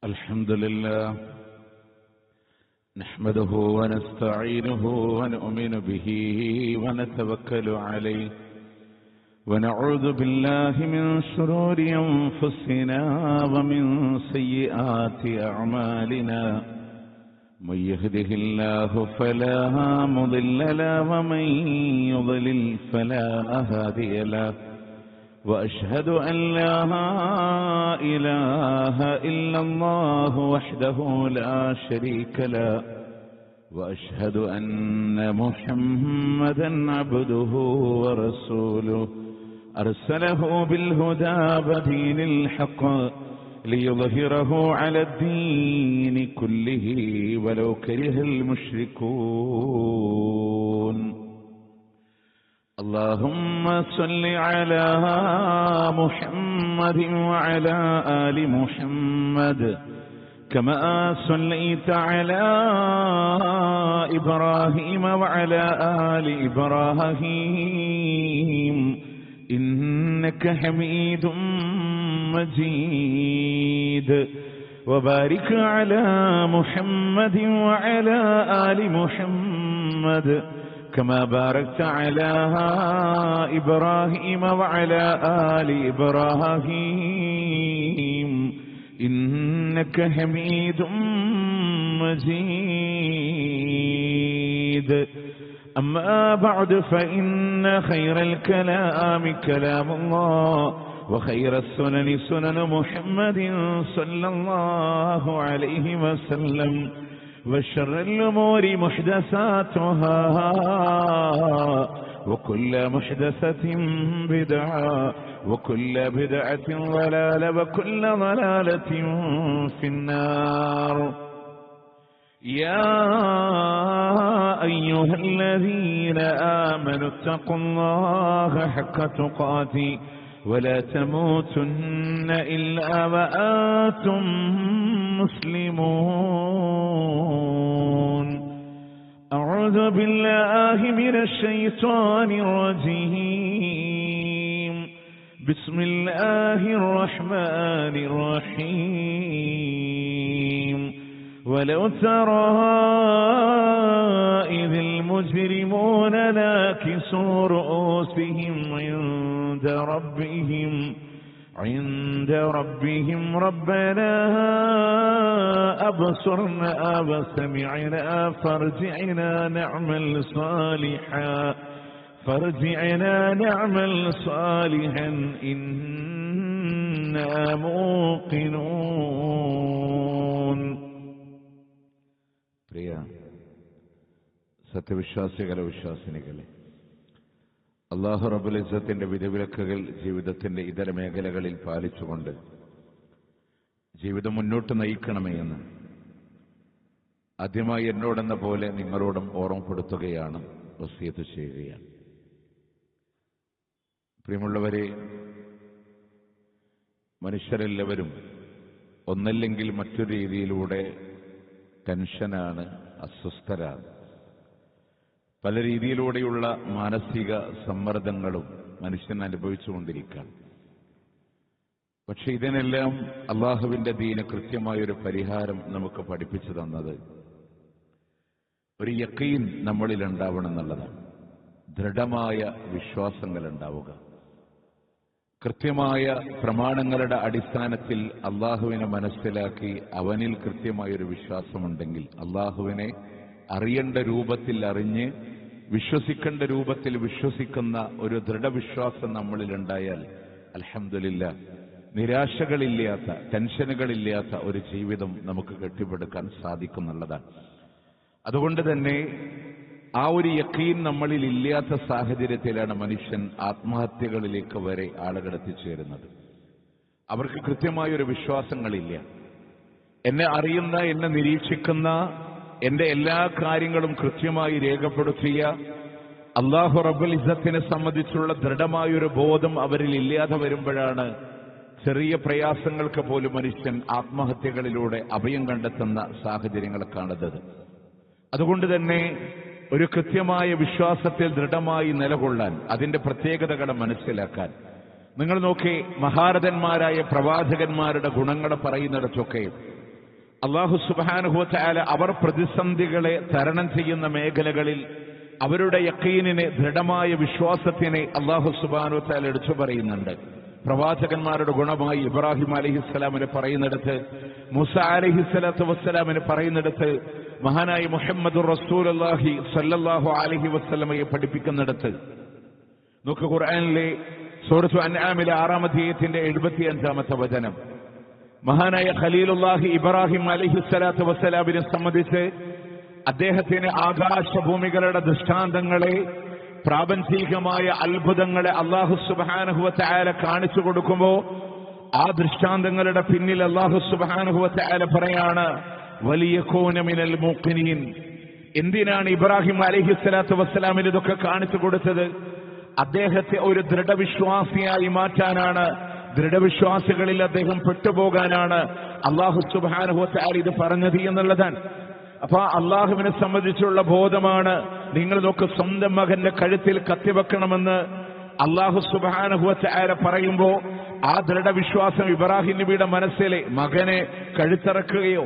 الحمد لله نحمده ونستعينه ونؤمن به ونتوكل عليه ونعوذ بالله من شرور أنفسنا ومن سيئات أعمالنا من يهده الله فلا مضل له ومن يضلل فلا هادي له وأشهد أن لا إله إلا الله وحده لا شريك له وأشهد أن محمدا عبده ورسوله أرسله بالهدى ودين الحق ليظهره على الدين كله ولو كره المشركون اللهم صل على محمد وعلى آل محمد كما صليت على إبراهيم وعلى آل إبراهيم إنك حميد مجيد وبارك على محمد وعلى آل محمد كما باركت على إبراهيم وعلى آل إبراهيم إنك حميد مجيد أما بعد فإن خير الكلام كلام الله وخير السنن سنن محمد صلى الله عليه وسلم وشر الأمور محدثاتها وكل محدثة بدعة وكل بدعة ضلالة وكل ضلالة في النار يا أيها الذين آمنوا اتقوا الله حق تقاته ولا تموتن إلا وأنتم مسلمون أعوذ بالله من الشيطان الرجيم بسم الله الرحمن الرحيم ولو ترى إذ المجرمون ناكسوا رؤوسهم عند ربهم ربنا أبصرنا وسمعنا فارجعنا نعمل صالحا إنا موقنون പ്രിയ സത്യവിശ്വാസികളെ വിശ്വാസിനികളെ, അല്ലാഹു റബ്ബുൽ ഇസ്സത്തിന്റെ വിധിവിലക്കുകൾ ജീവിതത്തിന്റെ ഇതര മേഖലകളിൽ പാലിച്ചുകൊണ്ട് ജീവിതം മുന്നോട്ട് നയിക്കണമേ എന്ന് ആദ്യമായി എന്നോടെന്ന പോലെ നിങ്ങളോടും ഓർമ്മപ്പെടുത്തുകയാണ്, വസിയത്ത് ചെയ്യുകയാണ്. പ്രിയമുള്ളവരെ, മനുഷ്യരെല്ലാവരും ഒന്നല്ലെങ്കിൽ മറ്റൊരു രീതിയിലൂടെ ടെൻഷനാണ്, അസ്വസ്ഥരാണ്. പല രീതിയിലൂടെയുള്ള മാനസിക സമ്മർദ്ദങ്ങളും മനുഷ്യൻ അനുഭവിച്ചുകൊണ്ടിരിക്കുകയാണ്. പക്ഷെ ഇതിനെല്ലാം അള്ളാഹുവിന്റെ ദീന് കൃത്യമായൊരു പരിഹാരം നമുക്ക് പഠിപ്പിച്ചു തന്നത് ഒരു യഖീൻ നമ്മളിൽ ഉണ്ടാവണം എന്നുള്ളതാണ്. ദൃഢമായ വിശ്വാസങ്ങൾ ഉണ്ടാവുക, കൃത്യമായ പ്രമാണങ്ങളുടെ അടിസ്ഥാനത്തിൽ അള്ളാഹുവിനെ മനസ്സിലാക്കി അവനിൽ കൃത്യമായൊരു വിശ്വാസമുണ്ടെങ്കിൽ, അള്ളാഹുവിനെ അറിയേണ്ട രൂപത്തിൽ അറിഞ്ഞ് വിശ്വസിക്കേണ്ട രൂപത്തിൽ വിശ്വസിക്കുന്ന ഒരു ദൃഢവിശ്വാസം നമ്മളിലുണ്ടായാൽ അൽഹംദുലില്ലാ നിരാശകളില്ലാത്ത, ടെൻഷനുകളില്ലാത്ത ഒരു ജീവിതം നമുക്ക് കെട്ടിപ്പടുക്കാൻ സാധിക്കുന്നുള്ളതാണ്. അതുകൊണ്ട് തന്നെ ആ ഒരു യഖീൻ നമ്മളിൽ ഇല്ലാത്ത സാഹചര്യത്തിലാണ് മനുഷ്യൻ ആത്മഹത്യകളിലേക്ക് വരെ ആളുകൾ എത്തിച്ചേരുന്നത്. അവർക്ക് കൃത്യമായൊരു വിശ്വാസങ്ങളില്ല. എന്നെ അറിയുന്ന, എന്നെ നിരീക്ഷിക്കുന്ന, എന്റെ എല്ലാ കാര്യങ്ങളും കൃത്യമായി രേഖപ്പെടുത്തിയ അല്ലാഹു റബ്ബുൽ ഇസ്സത്തിനെ സംബന്ധിച്ചുള്ള ദൃഢമായൊരു ബോധം അവരിൽ ഇല്ലാതെ വരുമ്പോഴാണ് ചെറിയ പ്രയാസങ്ങൾക്ക് പോലും മനുഷ്യൻ ആത്മഹത്യകളിലൂടെ അഭയം കണ്ടെത്തുന്ന സാഹചര്യങ്ങൾ കാണുന്നത്. അതുകൊണ്ട് തന്നെ ഒരു കൃത്യമായ വിശ്വാസത്തിൽ ദൃഢമായി നിലകൊള്ളാൻ, അതിന്റെ പ്രത്യേകതകൾ മനസ്സിലാക്കാൻ നിങ്ങൾ നോക്കി, മഹാരഥന്മാരായ പ്രവാചകന്മാരുടെ ഗുണങ്ങൾ പറയുന്നിടത്തൊക്കെ അല്ലാഹു സുബ്ഹാനഹു വ തആല അവർ പ്രതിസന്ധികളെ തരണം ചെയ്യുന്ന മേഖലകളിൽ അവരുടെ യഖീനിനെ, ദൃഢമായ വിശ്വാസത്തിനെ അല്ലാഹു സുബ്ഹാനഹു വ തആല എടുത്തു പറയുന്നുണ്ട്. പ്രവാചകന്മാരുടെ ഗുണമായി ഇബ്രാഹിം അലൈഹിസ്സലാമിനെ പറയുന്നിടത്ത്, മൂസ അലൈഹിസ്സലാത്തു വസ്സലാമിനെ പറയുന്നിടത്ത്, മഹാനായ മുഹമ്മദുർ റസൂലുള്ളാഹി സ്വല്ലല്ലാഹു അലൈഹി വസല്ലമയെ പഠിപ്പിക്കുന്നിടത്ത് നോക്ക്, ഖുർആനിലെ സൂറത്തു അൻആമിലെ 6-ാം അധ്യായത്തിന്റെ 75-ാമത്തെ വചനം, മഹാനായ ഖലീലുല്ലാഹി ഇബ്രാഹിം അലൈഹിസ്സലാത്തു വസ്സലാമിനെ സംബന്ധിച്ച് അദ്ദേഹത്തിന് ആകാശഭൂമികളുടെ ദൃഷ്ടാന്തങ്ങളെ, പ്രാപഞ്ചികമായ അത്ഭുതങ്ങളെ അല്ലാഹു സുബ്ഹാനഹു വ തആല കാണിച്ചു കൊടുക്കുമ്പോൾ ആ ദൃഷ്ടാന്തങ്ങളുടെ പിന്നിൽ അല്ലാഹു സുബ്ഹാനഹു വ തആല പറയാണ്, വലിയകൂന മിനൽ മൂഖിനീൻ. എന്തിനാണ് ഇബ്രാഹിം അലൈഹിസ്സലാത്തു വസ്സലാമിന് ഇതൊക്കെ കാണിച്ചു കൊടുത്തത്? അദ്ദേഹത്തെ ഒരു ദൃഢവിശ്വാസിയായി മാറ്റാനാണ്, ദൃഢവിശ്വാസികളിൽ അദ്ദേഹം പെട്ടുപോകാനാണ് അല്ലാഹു സുബ്ഹാനഹു വ തആല ഇത് പറഞ്ഞത് എന്നുള്ളതാണ്. അപ്പൊ അള്ളാഹുവിനെ സംബന്ധിച്ചുള്ള ബോധമാണ്. നിങ്ങൾ നോക്ക്, സ്വന്തം മകന്റെ കഴുത്തിൽ കത്തിവെക്കണമെന്ന് അല്ലാഹു സുബ്ഹാനഹു വ തആല പറയുമ്പോ ആ ദൃഢവിശ്വാസം ഇബ്രാഹിം നബിയുടെ മനസ്സിലെ മകനെ കഴുത്തിറക്കുകയോ,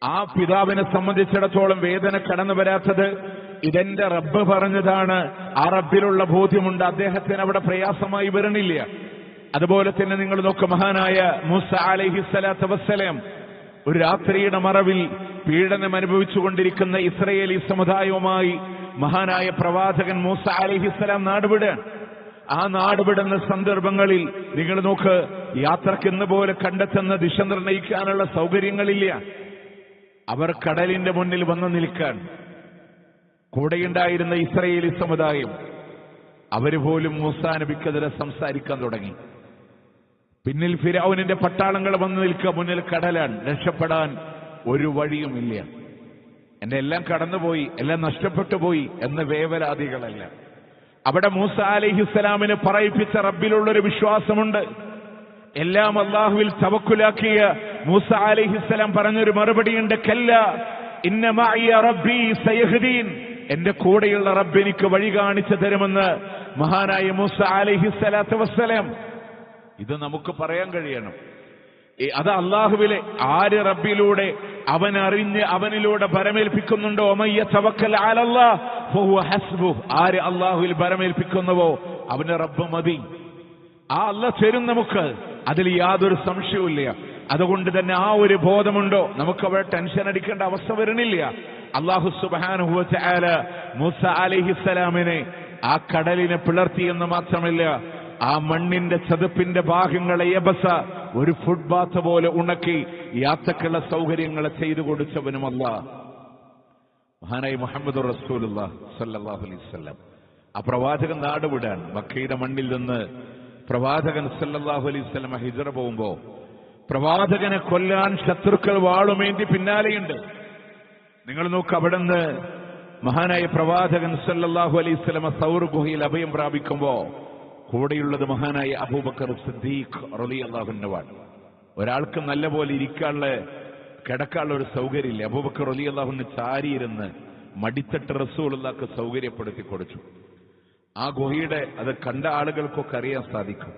ആ പിതാവിനെ സംബന്ധിച്ചിടത്തോളം വേദന കടന്നു വരാത്തത് ഇതെന്റെ റബ്ബ് പറഞ്ഞതാണ്, ആ റബ്ബിലുള്ള ബോധ്യമുണ്ട്, അദ്ദേഹത്തിന് അവിടെ പ്രയാസമായി വരണില്ല. അതുപോലെ തന്നെ നിങ്ങൾ നോക്ക്, മഹാനായ മൂസ അലൈഹിസ്സലാത്തു വസ്സലാം ഒരു രാത്രിയുടെ മറവിൽ പീഡനം അനുഭവിച്ചുകൊണ്ടിരിക്കുന്ന ഇസ്രയേലി സമുദായവുമായി മഹാനായ പ്രവാചകൻ മൂസ അലൈഹിസ്സലാം നാടുവിടുകയാണ്. ആ നാടുവിടുന്ന സന്ദർഭങ്ങളിൽ നിങ്ങൾ നോക്ക്, യാത്രക്ക് ഇന്ന് പോലെ കണ്ടെത്തുന്ന ദിശ നിർണയിക്കാനുള്ള സൗകര്യങ്ങളില്ല. അവർ കടലിന്റെ മുന്നിൽ വന്നു നിൽക്കാൻ കൂടെയുണ്ടായിരുന്ന ഇസ്രയേലി സമുദായം അവര് പോലും മൂസാ നബിക്കെതിരെ സംസാരിക്കാൻ തുടങ്ങി. പിന്നിൽ ഫിർഔനിന്റെ പട്ടാളങ്ങൾ വന്നു നിൽക്കുക, മുന്നിൽ കടലാണ്, രക്ഷപ്പെടാൻ ഒരു വഴിയുമില്ല. എന്റെ എല്ലാം കടന്നുപോയി, എല്ലാം നഷ്ടപ്പെട്ടു പോയി എന്ന് വേവലാദികളല്ല. അവിടെ മൂസ അലൈഹിസ്സലാമിന് പറയിപ്പിച്ച റബ്ബിലുള്ളൊരു വിശ്വാസമുണ്ട്. എല്ലാം അല്ലാഹുവിൽ തവക്കുലാക്കിയ മൂസ അലൈഹിസ്സലാം പറഞ്ഞൊരു മറുപടിയുണ്ട്, കല്ല ഇന്ന മഅയ റബ്ബി സയഹ്ദീൻ. എന്റെ കൂടെയുള്ള റബ്ബ് എനിക്ക് വഴി കാണിച്ചു തരുമെന്ന് മഹാനായ മൂസ അലൈഹിസ്സലാത്തു വസ്സലാം. ഇത് നമുക്ക് പറയാൻ കഴിയണം. അത് അള്ളാഹുവിലെ ആര് റബ്ബിലൂടെ അവൻ അറിഞ്ഞ് അവനിലൂടെ ഭരമേൽപ്പിക്കുന്നുണ്ടോ, ഒമയ്യ തവക്കൽ അലല്ലാഹ് ഫഹുവ ഹസ്ബുഹ്. ആര് അള്ളാഹുവിൽ ഭരമേൽപ്പിക്കുന്നുവോ അവന് റബ്ബ് മതി. ആ അല്ലാഹ് തരും നമുക്ക്, അതിൽ യാതൊരു സംശയവുമില്ല. അതുകൊണ്ട് തന്നെ ആ ഒരു ബോധമുണ്ടോ, നമുക്ക് അവിടെ ടെൻഷൻ അടിക്കേണ്ട അവസ്ഥ വരണില്ല. അല്ലാഹു സുബ്ഹാനഹു വ തആല മൂസ അലൈഹിസ്സലാമിനെ ആ കടലിനെ പിളർത്തിയെന്ന് മാത്രമല്ല, ആ മണ്ണിന്റെ ചതുപ്പിന്റെ ഭാഗങ്ങളെ യബസ ഒരു ഫുഡ് ബാത്ത് പോലെ ഉണക്കി യാത്രക്കുള്ള സൗകര്യങ്ങളെ ചെയ്തു കൊടുത്തവനുമല്ല മഹാനായ മുഹമ്മദ് റസൂലുള്ളാഹി സ്വല്ലല്ലാഹു അലൈഹി വസല്ലം. ആ പ്രവാചകൻ നാടുവിടാൻ മക്കയുടെ മണ്ണിൽ നിന്ന് പ്രവാചകൻ സ്വല്ലല്ലാഹു അലൈഹി വസല്ലം ഹിജ്റ പോകുമ്പോ പ്രവാചകനെ കൊല്ലാൻ ശത്രുക്കൾ വാളുമേന്തി പിന്നാലെയുണ്ട്. നിങ്ങൾ നോക്ക്, അവിടുന്ന് മഹാനായ പ്രവാചകൻ സ്വല്ലല്ലാഹു അലൈഹി വസല്ലം സൗർ ഗുഹയിൽ അഭയം പ്രാപിക്കുമ്പോ കൂടെയുള്ളത് മഹാനായ അബൂബക്കർ സിദ്ദീഖ് റളിയല്ലാഹു അൻഹുവാണ്. ഒരാൾക്ക് നല്ല പോലെ ഇരിക്കാനുള്ള കിടക്കാനുള്ള ഒരു സൗകര്യമില്ല. അബൂബക്കർ റളിയല്ലാഹു അൻഹു ചാരിയിരുന്ന് മടിത്തട്ട് റസൂലുള്ളാഹിക്ക് സൗകര്യപ്പെടുത്തി കൊടുത്തു. ആ ഗുഹയുടെ അത് കണ്ട ആളുകൾക്കൊക്കെ അറിയാൻ സാധിക്കും.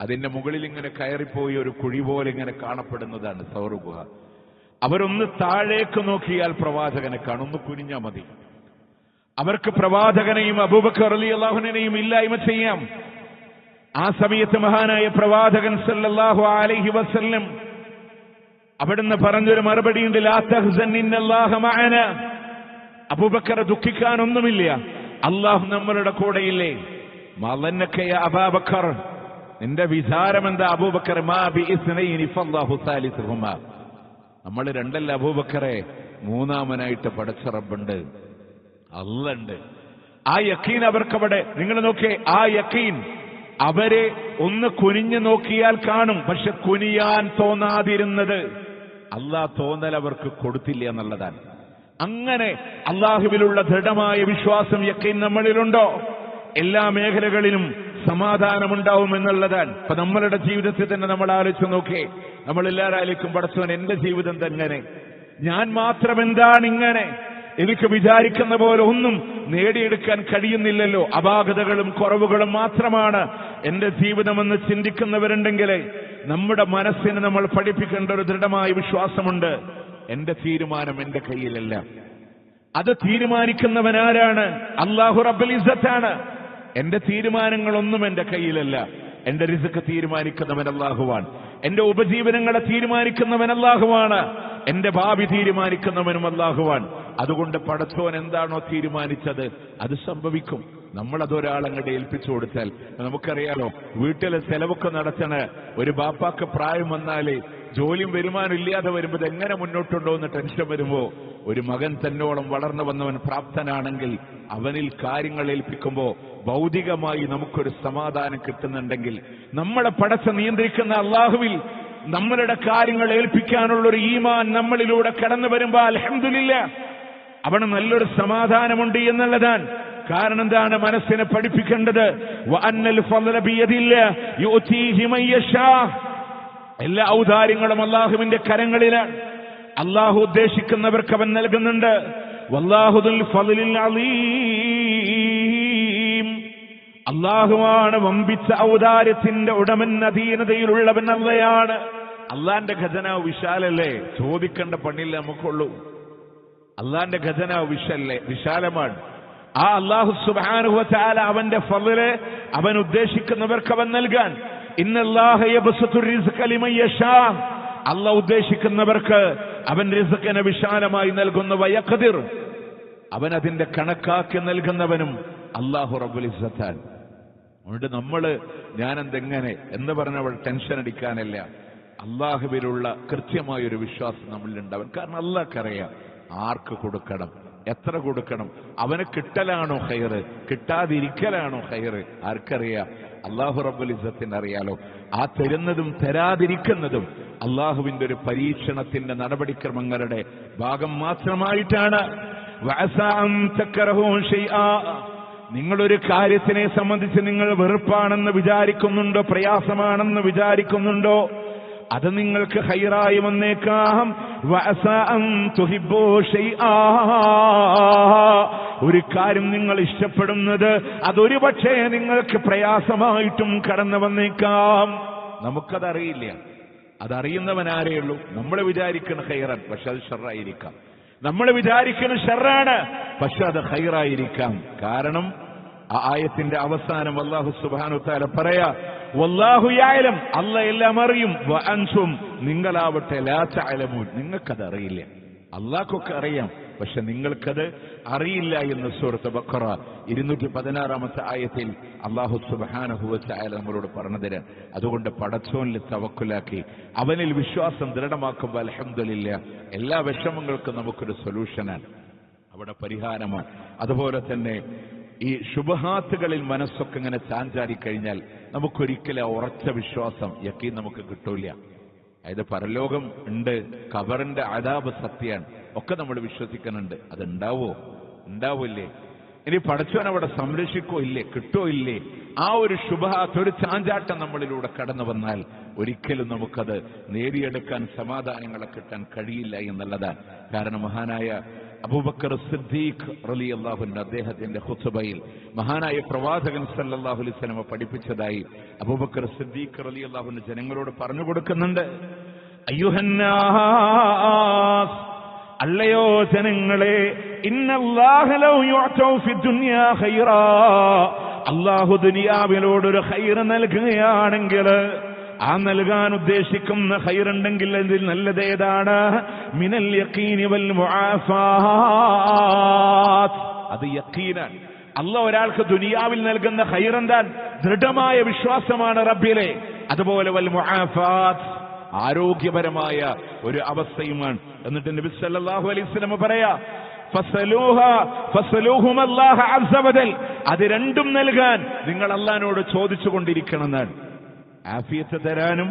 അതിന്റെ മുകളിൽ ഇങ്ങനെ കയറിപ്പോയി ഒരു കുഴി പോലെ ഇങ്ങനെ കാണപ്പെടുന്നതാണ് സൗർ ഗുഹ. അവരൊന്ന് താഴേക്ക് നോക്കിയാൽ പ്രവാചകനെ കാണും, ഒന്ന് കുനിഞ്ഞാൽ മതി. അവർക്ക് പ്രവാചകനെയും അബൂബക്കർ റളിയല്ലാഹു അൻഹുവിനെയും ഇല്ലായ്മ ചെയ്യാം. ആ സമയത്ത് മഹാനായ പ്രവാചകൻ സല്ലല്ലാഹു അലൈഹി വസല്ലം അവിടുന്ന് പറഞ്ഞൊരു മറുപടിയുണ്ട്, ലാ തഹ്സൻ ഇന്നല്ലാഹ മഅന. അബൂബക്കർ ദുഃഖിക്കാനൊന്നുമില്ല, അല്ലാഹു നമ്മളുടെ കൂടെയില്ലേ. മളന്നക യാ അബൂബക്കർ, നിന്റെ വിചാരം എന്താ അബൂബക്കർ? മാ ബി ഇസ്നൈനി ഫല്ലാഹു സാലിസുഹുമാ. നമ്മൾ രണ്ടല്ല അബൂബക്കറെ, മൂന്നാമനായിട്ട് പടച്ച റബ്ബുണ്ട്, അല്ലാഹുണ്ട്. ആ യഖീൻ അവർക്കവിടെ. നിങ്ങൾ നോക്കേ, ആ യഖീൻ അവരെ ഒന്ന് കുനിഞ്ഞു നോക്കിയാൽ കാണും. പക്ഷെ കുനിയാൻ തോന്നാതിരുന്നത് അല്ലാഹ് തോന്നൽ അവർക്ക് കൊടുത്തില്ല എന്നുള്ളതാണ്. അങ്ങനെ അള്ളാഹുവിലുള്ള ദൃഢമായ വിശ്വാസം യഖീൻ നമ്മളിലുണ്ടോ, എല്ലാ മേഖലകളിലും സമാധാനമുണ്ടാവും എന്നുള്ളതാണ്. അപ്പൊ നമ്മളുടെ ജീവിതത്തിൽ തന്നെ നമ്മൾ ആലോചിച്ച് നോക്കേ, നമ്മളെല്ലാവരും പടച്ചവൻ എന്റെ ജീവിതം തന്നെ, ഞാൻ മാത്രം എന്താണ് ഇങ്ങനെ, എനിക്ക് വിചാരിക്കുന്ന പോലെ ഒന്നും നേടിയെടുക്കാൻ കഴിയുന്നില്ലല്ലോ, അപാകതകളും കുറവുകളും മാത്രമാണ് എന്റെ ജീവിതമെന്ന് ചിന്തിക്കുന്നവരുണ്ടെങ്കിൽ നമ്മുടെ മനസ്സിന് നമ്മൾ പഠിപ്പിക്കേണ്ട ഒരു ദൃഢമായ വിശ്വാസമുണ്ട്. എന്റെ തീരുമാനം എന്റെ കയ്യിലല്ല. അത് തീരുമാനിക്കുന്നവൻ ആരാണ്? അല്ലാഹു റബ്ബുൽ ഇസ്സത്താണ്. എന്റെ തീരുമാനങ്ങളൊന്നും എന്റെ കയ്യിലല്ല. എന്റെ റിസ്ക് തീരുമാനിക്കുന്നവൻ അല്ലാഹുവാണ്. എന്റെ ഉപജീവനങ്ങളെ തീരുമാനിക്കുന്നവൻ അല്ലാഹുവാണ്. എന്റെ ഭാവി തീരുമാനിക്കുന്നവനും അല്ലാഹുവാണ്. അതുകൊണ്ട് പടച്ചോൻ എന്താണോ തീരുമാനിച്ചത് അത് സംഭവിക്കും. നമ്മളതൊരാളങ്ങടെ ഏൽപ്പിച്ചു കൊടുത്താൽ, നമുക്കറിയാലോ, വീട്ടിലെ ചെലവൊക്കെ നടത്തണ ഒരു ബാപ്പാക്ക് പ്രായം വന്നാല് ജോലിയും വരുമാനം ഇല്ലാതെ വരുമ്പോൾ എങ്ങനെ മുന്നോട്ടുണ്ടോ എന്ന് ടെൻഷൻ വരുമ്പോ, ഒരു മകൻ തന്നോളം വളർന്നു വന്നവൻ പ്രാപ്തനാണെങ്കിൽ അവനിൽ കാര്യങ്ങൾ ഏൽപ്പിക്കുമ്പോ ഭൗതികമായി നമുക്കൊരു സമാധാനം കിട്ടുന്നുണ്ടെങ്കിൽ, നമ്മളെ പടച്ച നിയന്ത്രിക്കുന്ന അല്ലാഹുവിൽ നമ്മളുടെ കാര്യങ്ങൾ ഏൽപ്പിക്കാനുള്ളൊരു ഈമാൻ നമ്മളിലൂടെ കടന്നു വരുമ്പോ അൽഹംദുലില്ലാഹ് അവന് നല്ലൊരു സമാധാനമുണ്ട് എന്നുള്ളതാണ്. കാരണം എന്താണ്? മനസ്സിനെ പഠിപ്പിക്കേണ്ടത് വഅന്നൽ ഫളല ബിയദില്ലാഹ് യുഅതീഹി മൻ യശാ. എല്ലാ ഔദാര്യങ്ങളും അല്ലാഹുവിന്റെ കരങ്ങളിലാണ്. അല്ലാഹു ഉദ്ദേശിക്കുന്നവർക്ക് അവൻ നൽകുന്നുണ്ട്. വല്ലാഹു ദുൽ ഫളിൽ അലീം. അല്ലാഹുവാണ് വമ്പിച്ച ഔദാര്യത്തിന്റെ ഉടമൻ, അധീനതയിലുള്ളവൻ അല്ലയാണ്. അള്ളാന്റെ ഖജനാവ് വിശാലല്ലേ? ചോദിക്കേണ്ട പണിയില്ല നമുക്കുള്ളൂ. അള്ളാന്റെ ഖജനാവ് വിശാലമാണ്. ആ അല്ലാഹു സുബ്ഹാനഹു വ തആല അവന്റെ ഫളല് അവൻ ഉദ്ദേശിക്കുന്നവർക്ക് അവൻ നൽകാൻ. ഇന്നല്ലാഹ യബ്സുതു റിസ്ഖ ലിമൻ യശാ. അല്ലാഹു ഉദ്ദേശിക്കുന്നവർക്ക് അവൻ റിസ്ഖിനെ വിശാലമായി നൽകുന്നു. വയഖദിർ, അവൻ അതിന്റെ കണക്കാക്കി നൽകുന്നവനും അല്ലാഹു റബ്ബുൽ ഇസ്സത്താണ്. അതുകൊണ്ട് ഞാനെന്തെങ്ങനെ എന്ന് പറഞ്ഞവൾ ടെൻഷൻ അടിക്കാനല്ല. അല്ലാഹുവിലുള്ള കൃത്യമായൊരു വിശ്വാസം നമ്മളിലുണ്ടാവും. കാരണം അല്ലാഹ്ക്കറിയാം ആർക്ക് കൊടുക്കണം, എത്ര കൊടുക്കണം. അവന് കിട്ടലാണോ ഖൈറ്, കിട്ടാതിരിക്കലാണോ ഖൈറ്? ആർക്കറിയാം? അല്ലാഹു റബ്ബുൽ ഇസ്സത്തിന് അറിയാലോ. ആ തരുന്നതും തരാതിരിക്കുന്നതും അല്ലാഹുവിന്റെ ഒരു പരീക്ഷണത്തിന്റെ നടപടിക്രമങ്ങളുടെ ഭാഗം മാത്രമായിട്ടാണ്. നിങ്ങളൊരു കാര്യത്തിനെ സംബന്ധിച്ച് നിങ്ങൾ വെറുപ്പാണെന്ന് വിചാരിക്കുന്നുണ്ടോ, പ്രയാസമാണെന്ന് വിചാരിക്കുന്നുണ്ടോ, അത് നിങ്ങൾക്ക് ഖൈറായി വന്നേക്കാം. ഒരു കാര്യം നിങ്ങൾ ഇഷ്ടപ്പെടുന്നത് അതൊരു പക്ഷേ നിങ്ങൾക്ക് പ്രയാസമായിട്ടും കടന്നു വന്നേക്കാം. നമുക്കതറിയില്ല. അതറിയുന്നവനാരേയുള്ളൂ. നമ്മൾ വിചാരിക്കുന്ന ഖൈറാൻ, പക്ഷെ അത് ഷർറായിരിക്കാം. നമ്മൾ വിചാരിക്കുന്ന ഷർറാണ്, പക്ഷെ അത് ഖൈറായിരിക്കാം. കാരണം ആ ആയത്തിന്റെ അവസാനം അല്ലാഹു സുബ്ഹാനഹു വ തആല പറയാ, വല്ലാഹു യഅലം, അല്ലാഹ് എല്ലാം അറിയും, വഅൻതും, നിങ്ങളാവട്ടെ ലാ തഅലമൂൻ, നിങ്ങൾക്കത് അറിയില്ല. അല്ലാഹ്ക്കൊക്കെ അറിയാം, പക്ഷെ നിങ്ങൾക്കത് അറിയില്ല എന്ന് സൂറത്ത് ബഖറ 216 ആയത്തിൽ അല്ലാഹു സുബ്ഹാനഹു വ തആല നമ്മളോട് പറഞ്ഞു തരാൻ. അതുകൊണ്ട് പടച്ചോനിൽ തവക്കുലാക്കി അവനിൽ വിശ്വാസം ദൃഢമാക്കുമ്പോൾ അൽഹംദുലില്ലാഹ് എല്ലാ വിഷമങ്ങൾക്കും നമുക്കൊരു സൊല്യൂഷനാണ്, അവിടെ പരിഹാരമാണ്. അതുപോലെ തന്നെ ഈ ശുബ്ഹാത്തുകളിൽ മനസ്സൊക്കെ ഇങ്ങനെ ചാഞ്ചാടിക്കഴിഞ്ഞാൽ നമുക്കൊരിക്കലും ഉറച്ച വിശ്വാസം യഖീൻ നമുക്ക് കിട്ടൂല. അതായത് പരലോകം ഉണ്ട്, ഖബറിന്റെ അദാബ് സത്യാണ്, ഒക്കെ നമ്മൾ വിശ്വസിക്കുന്നുണ്ട്. അതുണ്ടാവോ? ഉണ്ടാവില്ലേ? ഇനി പടച്ചവൻ അവിടെ സംരക്ഷിക്കോ ഇല്ലേ, കിട്ടോ ഇല്ലേ? ആ ഒരു ശുബ്ഹാത്ത്, ഒരു ചാഞ്ചാട്ടം നമ്മളിലൂടെ കടന്നു വന്നാൽ ഒരിക്കലും നമുക്കത് നേടിയെടുക്കാൻ, സമാധാനങ്ങളെ കിട്ടാൻ കഴിയില്ല എന്നുള്ളതാണ്. കാരണം മഹാനായ അബൂബക്കർ സിദ്ദീഖ് റളിയല്ലാഹു അൻഹു അദ്ദേഹത്തിന്റെ ഖുത്ബയിൽ മഹാനായ പ്രവാചകൻ സല്ലല്ലാഹു അലൈഹി വസല്ലം പഠിപ്പിച്ചതായി അബൂബക്കർ സിദ്ദീഖ് റളിയല്ലാഹു അൻഹു ജനങ്ങളോട് പറഞ്ഞു കൊടുക്കുന്നുണ്ട്. അയ്യുഹന്നാസ്, അല്ലയോ ജനങ്ങളെ, ഇന്നല്ലാഹ ലൗ യുഅതൗ ഫിദ്ദുനിയാ ഖൈറാ, അല്ലാഹു ദുനിയാവിലോടൊരു ഖൈർ നൽകുകയാണെങ്കിൽ, ആ നൽകാൻ ഉദ്ദേശിക്കുന്ന ഖൈറുണ്ടെങ്കിൽ അതിൽ നല്ലതേതാണ്? മിനൽ യഖീനി വൽ മുആഫാത്ത്, അത് യഖീനാണ്. അല്ലാഹ് ഒരാൾക്ക് ദുനിയാവിൽ നൽകുന്ന ഖൈറെന്താൻ? ദൃഢമായ വിശ്വാസമാണ് റബ്ബിലെ. അതുപോലെ വൽ മുആഫാത്ത്, ആരോഗ്യപരമായ ഒരു അവസ്ഥയുമാണ്. എന്നിട്ട് നബി സല്ലല്ലാഹു അലൈഹി വസല്ലം പറയാ, ഫസലൂഹും അല്ലാഹ അസ്സ വജൽ, അത് രണ്ടും നൽകാൻ നിങ്ങൾ അല്ലാഹുവിനോട് ചോദിച്ചുകൊണ്ടിരിക്കണം എന്നാണ്. ആഫിയത്ത് തരാനും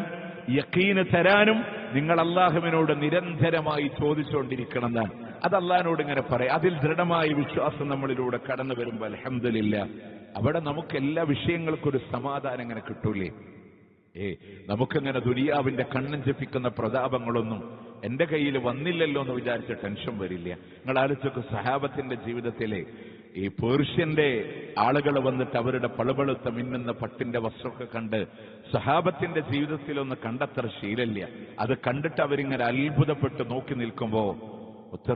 യഖീന് തരാനും നിങ്ങൾ അല്ലാഹുവിനോട് നിരന്തരമായി ചോദിച്ചുകൊണ്ടിരിക്കണം എന്നാണ്. അത് അല്ലാഹുവിനോട് ഇങ്ങനെ പറയാം. അതിൽ ദൃഢമായ വിശ്വാസം നമ്മളിലൂടെ കടന്നു വരുമ്പോൾ അൽഹംദുലില്ലാഹ് അവിടെ നമുക്ക് എല്ലാ വിഷയങ്ങൾക്കൊരു സമാധാനം ഇങ്ങനെ കിട്ടൂലേ. നമുക്കിങ്ങനെ ദുനിയാവിന്റെ കണ്ണൻ ജപിക്കുന്ന പ്രതാപങ്ങളൊന്നും എന്റെ കയ്യിൽ വന്നില്ലല്ലോ എന്ന് വിചാരിച്ച ടെൻഷൻ വരില്ല. നിങ്ങൾ ആലോചിച്ചൊക്കെ സഹാബത്തിന്റെ ജീവിതത്തിലെ ഈ പേർഷ്യന്റെ ആളുകൾ വന്നിട്ട് അവരുടെ പളുപളുത്ത മിന്നുന്ന പട്ടിന്റെ വസ്ത്രമൊക്കെ കണ്ട് സഹാബത്തിന്റെ ജീവിതത്തിലൊന്ന് കണ്ടത്ര ശീലമില്ല. അത് കണ്ടിട്ട് അവരിങ്ങനെ അത്ഭുതപ്പെട്ട് നോക്കി നിൽക്കുമ്പോ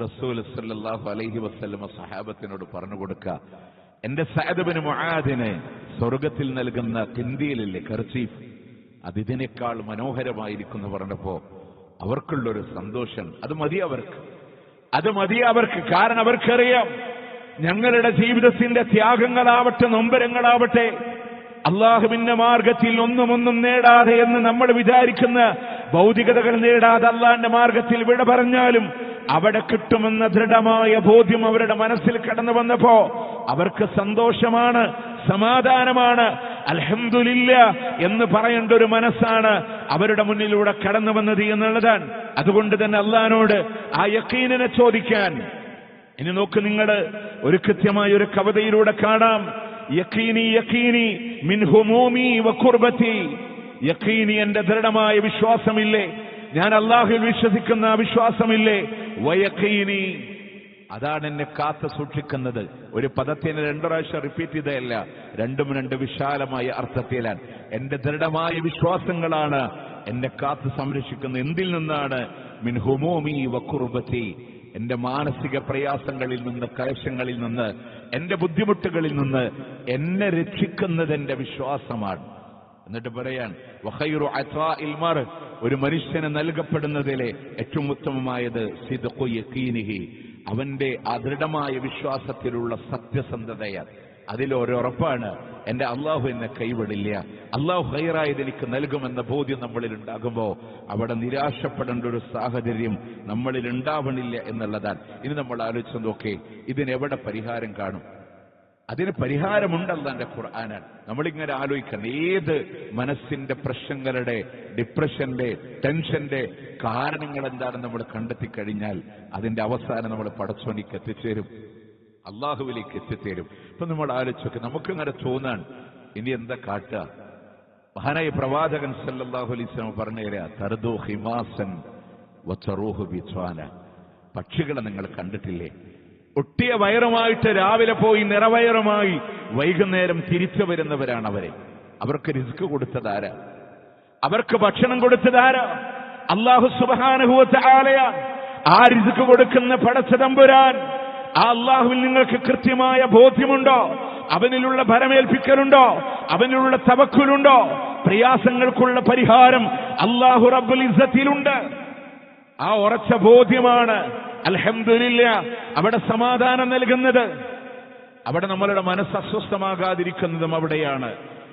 റസൂൽ സല്ലല്ലാഹു അലൈഹി വസല്ലമ സഹാബത്തിനോട് പറഞ്ഞു കൊടുക്കുക, എന്റെ സഅദ് ഇബ്നു മുആദിന് സ്വർഗത്തിൽ നൽകുന്ന കിന്തിയിലില്ലേ കർച്ചീഫ്, അതിനേക്കാൾ മനോഹരമായിരിക്കുന്നു പറഞ്ഞപ്പോ അവർക്കുള്ളൊരു സന്തോഷം. അത് മതി അവർക്ക്. കാരണം അവർക്കറിയാം ഞങ്ങളുടെ ജീവിതത്തിന്റെ ത്യാഗങ്ങളാവട്ടെ നൊമ്പരങ്ങളാവട്ടെ അള്ളാഹുവിന്റെ മാർഗത്തിൽ ഒന്നും നേടാതെ എന്ന് നമ്മൾ വിചാരിക്കുന്ന ഭൗതികതകൾ നേടാതെ അള്ളാഹിന്റെ മാർഗത്തിൽ വിട പറഞ്ഞാലും അവിടെ കിട്ടുമെന്ന ദൃഢമായ ബോധ്യം അവരുടെ മനസ്സിൽ കടന്നു വന്നപ്പോ അവർക്ക് സന്തോഷമാണ്, സമാധാനമാണ്, അൽഹംദുലില്ലാ എന്ന് പറയേണ്ട ഒരു മനസ്സാണ് അവരുടെ മുന്നിലൂടെ കടന്നു വന്നത് എന്നുള്ളതാണ്. അതുകൊണ്ട് തന്നെ അള്ളാഹിനോട് ആ യഖീനിനെ ചോദിക്കാൻ. ഇനി നോക്ക്, നിങ്ങൾ ഒരു കൃത്യമായ ഒരു കവിതയിലൂടെ കാണാം, യഖീനി യഖീനി മിൻ ഹുമൂമി വഖുർബതി, യഖീനി എന്റെ ദൃഢമായ വിശ്വാസമില്ലേ, ഞാൻ അല്ലാഹുവിൽ വിശ്വസിക്കുന്ന വിശ്വാസമില്ലേ, വയഖീനി അതാണ് എന്നെ കാത്തു സൂക്ഷിക്കുന്നത്. ഒരു പദത്തിന് 2 പ്രാവശ്യം റിപ്പീറ്റ് ചെയ്തതല്ല, രണ്ട് വിശാലമായ അർത്ഥത്തിലാണ്. എന്റെ ദൃഢമായ വിശ്വാസങ്ങളാണ് എന്നെ കാത്തു സംരക്ഷിക്കുന്നത്. എന്തിൽ നിന്നാണ്? മിൻ ഹുമൂമി വഖുർബതി, എന്റെ മാനസിക പ്രയാസങ്ങളിൽ നിന്ന്, ക്ലേശങ്ങളിൽ നിന്ന്, എന്റെ ബുദ്ധിമുട്ടുകളിൽ നിന്ന് എന്നെ രക്ഷിക്കുന്നത് എന്റെ വിശ്വാസമാണ്. എന്നിട്ട് പറയാൻ വഖൈറു അതാഇൽ മർ, ഒരു മനുഷ്യന് നൽകപ്പെടുന്നതിലെ ഏറ്റവും ഉത്തമമായത് സിദ്ഖു യഖീനിഹി, അവന്റെ അദൃഢമായ വിശ്വാസത്തിലുള്ള സത്യസന്ധതയാണ്. അതിലൊരുറപ്പാണ്, എന്റെ അള്ളാഹു എന്നെ കൈവിടില്ല, അള്ളാഹു ഖൈറായത് എനിക്ക് നൽകുമെന്ന ബോധ്യം നമ്മളിൽ ഉണ്ടാകുമ്പോൾ അവിടെ നിരാശപ്പെടേണ്ട ഒരു സാഹചര്യം നമ്മളിൽ ഉണ്ടാവണില്ല എന്നുള്ളതാണ്. ഇനി നമ്മൾ ആലോചിച്ച് നോക്കേ, ഇതിനെവിടെ പരിഹാരം കാണും? അതിന് പരിഹാരമുണ്ടല്ലോ എന്റെ ഖുർആനാണ്. നമ്മളിങ്ങനെ ആലോചിക്കണം, ഏത് മനസ്സിന്റെ പ്രശ്നങ്ങളുടെ, ഡിപ്രഷന്റെ, ടെൻഷന്റെ കാരണങ്ങൾ എന്താണെന്ന് നമ്മൾ കണ്ടെത്തി കഴിഞ്ഞാൽ അതിന്റെ അവസാനം നമ്മൾ പടച്ചോനിക്ക് എത്തിച്ചേരും, അള്ളാഹുവിലേക്ക് എത്തിച്ചേരും. ഇപ്പൊ നമ്മൾ ആലോചിച്ചൊക്കെ നമുക്കിങ്ങനെ തോന്നാൻ ഇനി എന്താ കാട്ടുക? മഹാനായ പ്രവാചകൻ സല്ലല്ലാഹു അലൈഹി വസല്ലം പറഞ്ഞുതരാ, തർദു ഹിമാസൻ വചറൂഹു ബിസ്വാന, പക്ഷികളെ നിങ്ങൾ കണ്ടിട്ടില്ലേ? ഒട്ടിയ വയറുമായിട്ട് രാവിലെ പോയി നിറവയറുമായി വൈകുന്നേരം തിരിച്ചു വരുന്നവരാണ് അവരെ. അവർക്ക് റിസ്ക് കൊടുത്തതാരാ? അവർക്ക് ഭക്ഷണം കൊടുത്തതാരാ? അല്ലാഹു സുബ്ഹാനഹു വ തആലയാണ്. ആ റിസ്ക് കൊടുക്കുന്ന പടച്ച തമ്പുരാൻ, ആ അല്ലാഹുവിൽ നിങ്ങൾക്ക് കൃത്യമായ ബോധ്യമുണ്ടോ? അവനിലുള്ള ഭരമേൽപ്പിക്കലുണ്ടോ? അവനിലുള്ള തവക്കുലുണ്ടോ? പ്രയാസങ്ങൾക്കുള്ള പരിഹാരം അല്ലാഹു റബ്ബുൽ ഇസ്സത്തിലുണ്ട്. ആ ഉറച്ച ബോധ്യമാണ് അൽഹംദുലില്ലാ അവിടെ സമാധാനം നൽകുന്നത്. അവിടെ നമ്മളുടെ മനസ്സ് അസ്വസ്ഥമാകാതിരിക്കുന്നതും അവിടെയാണ്.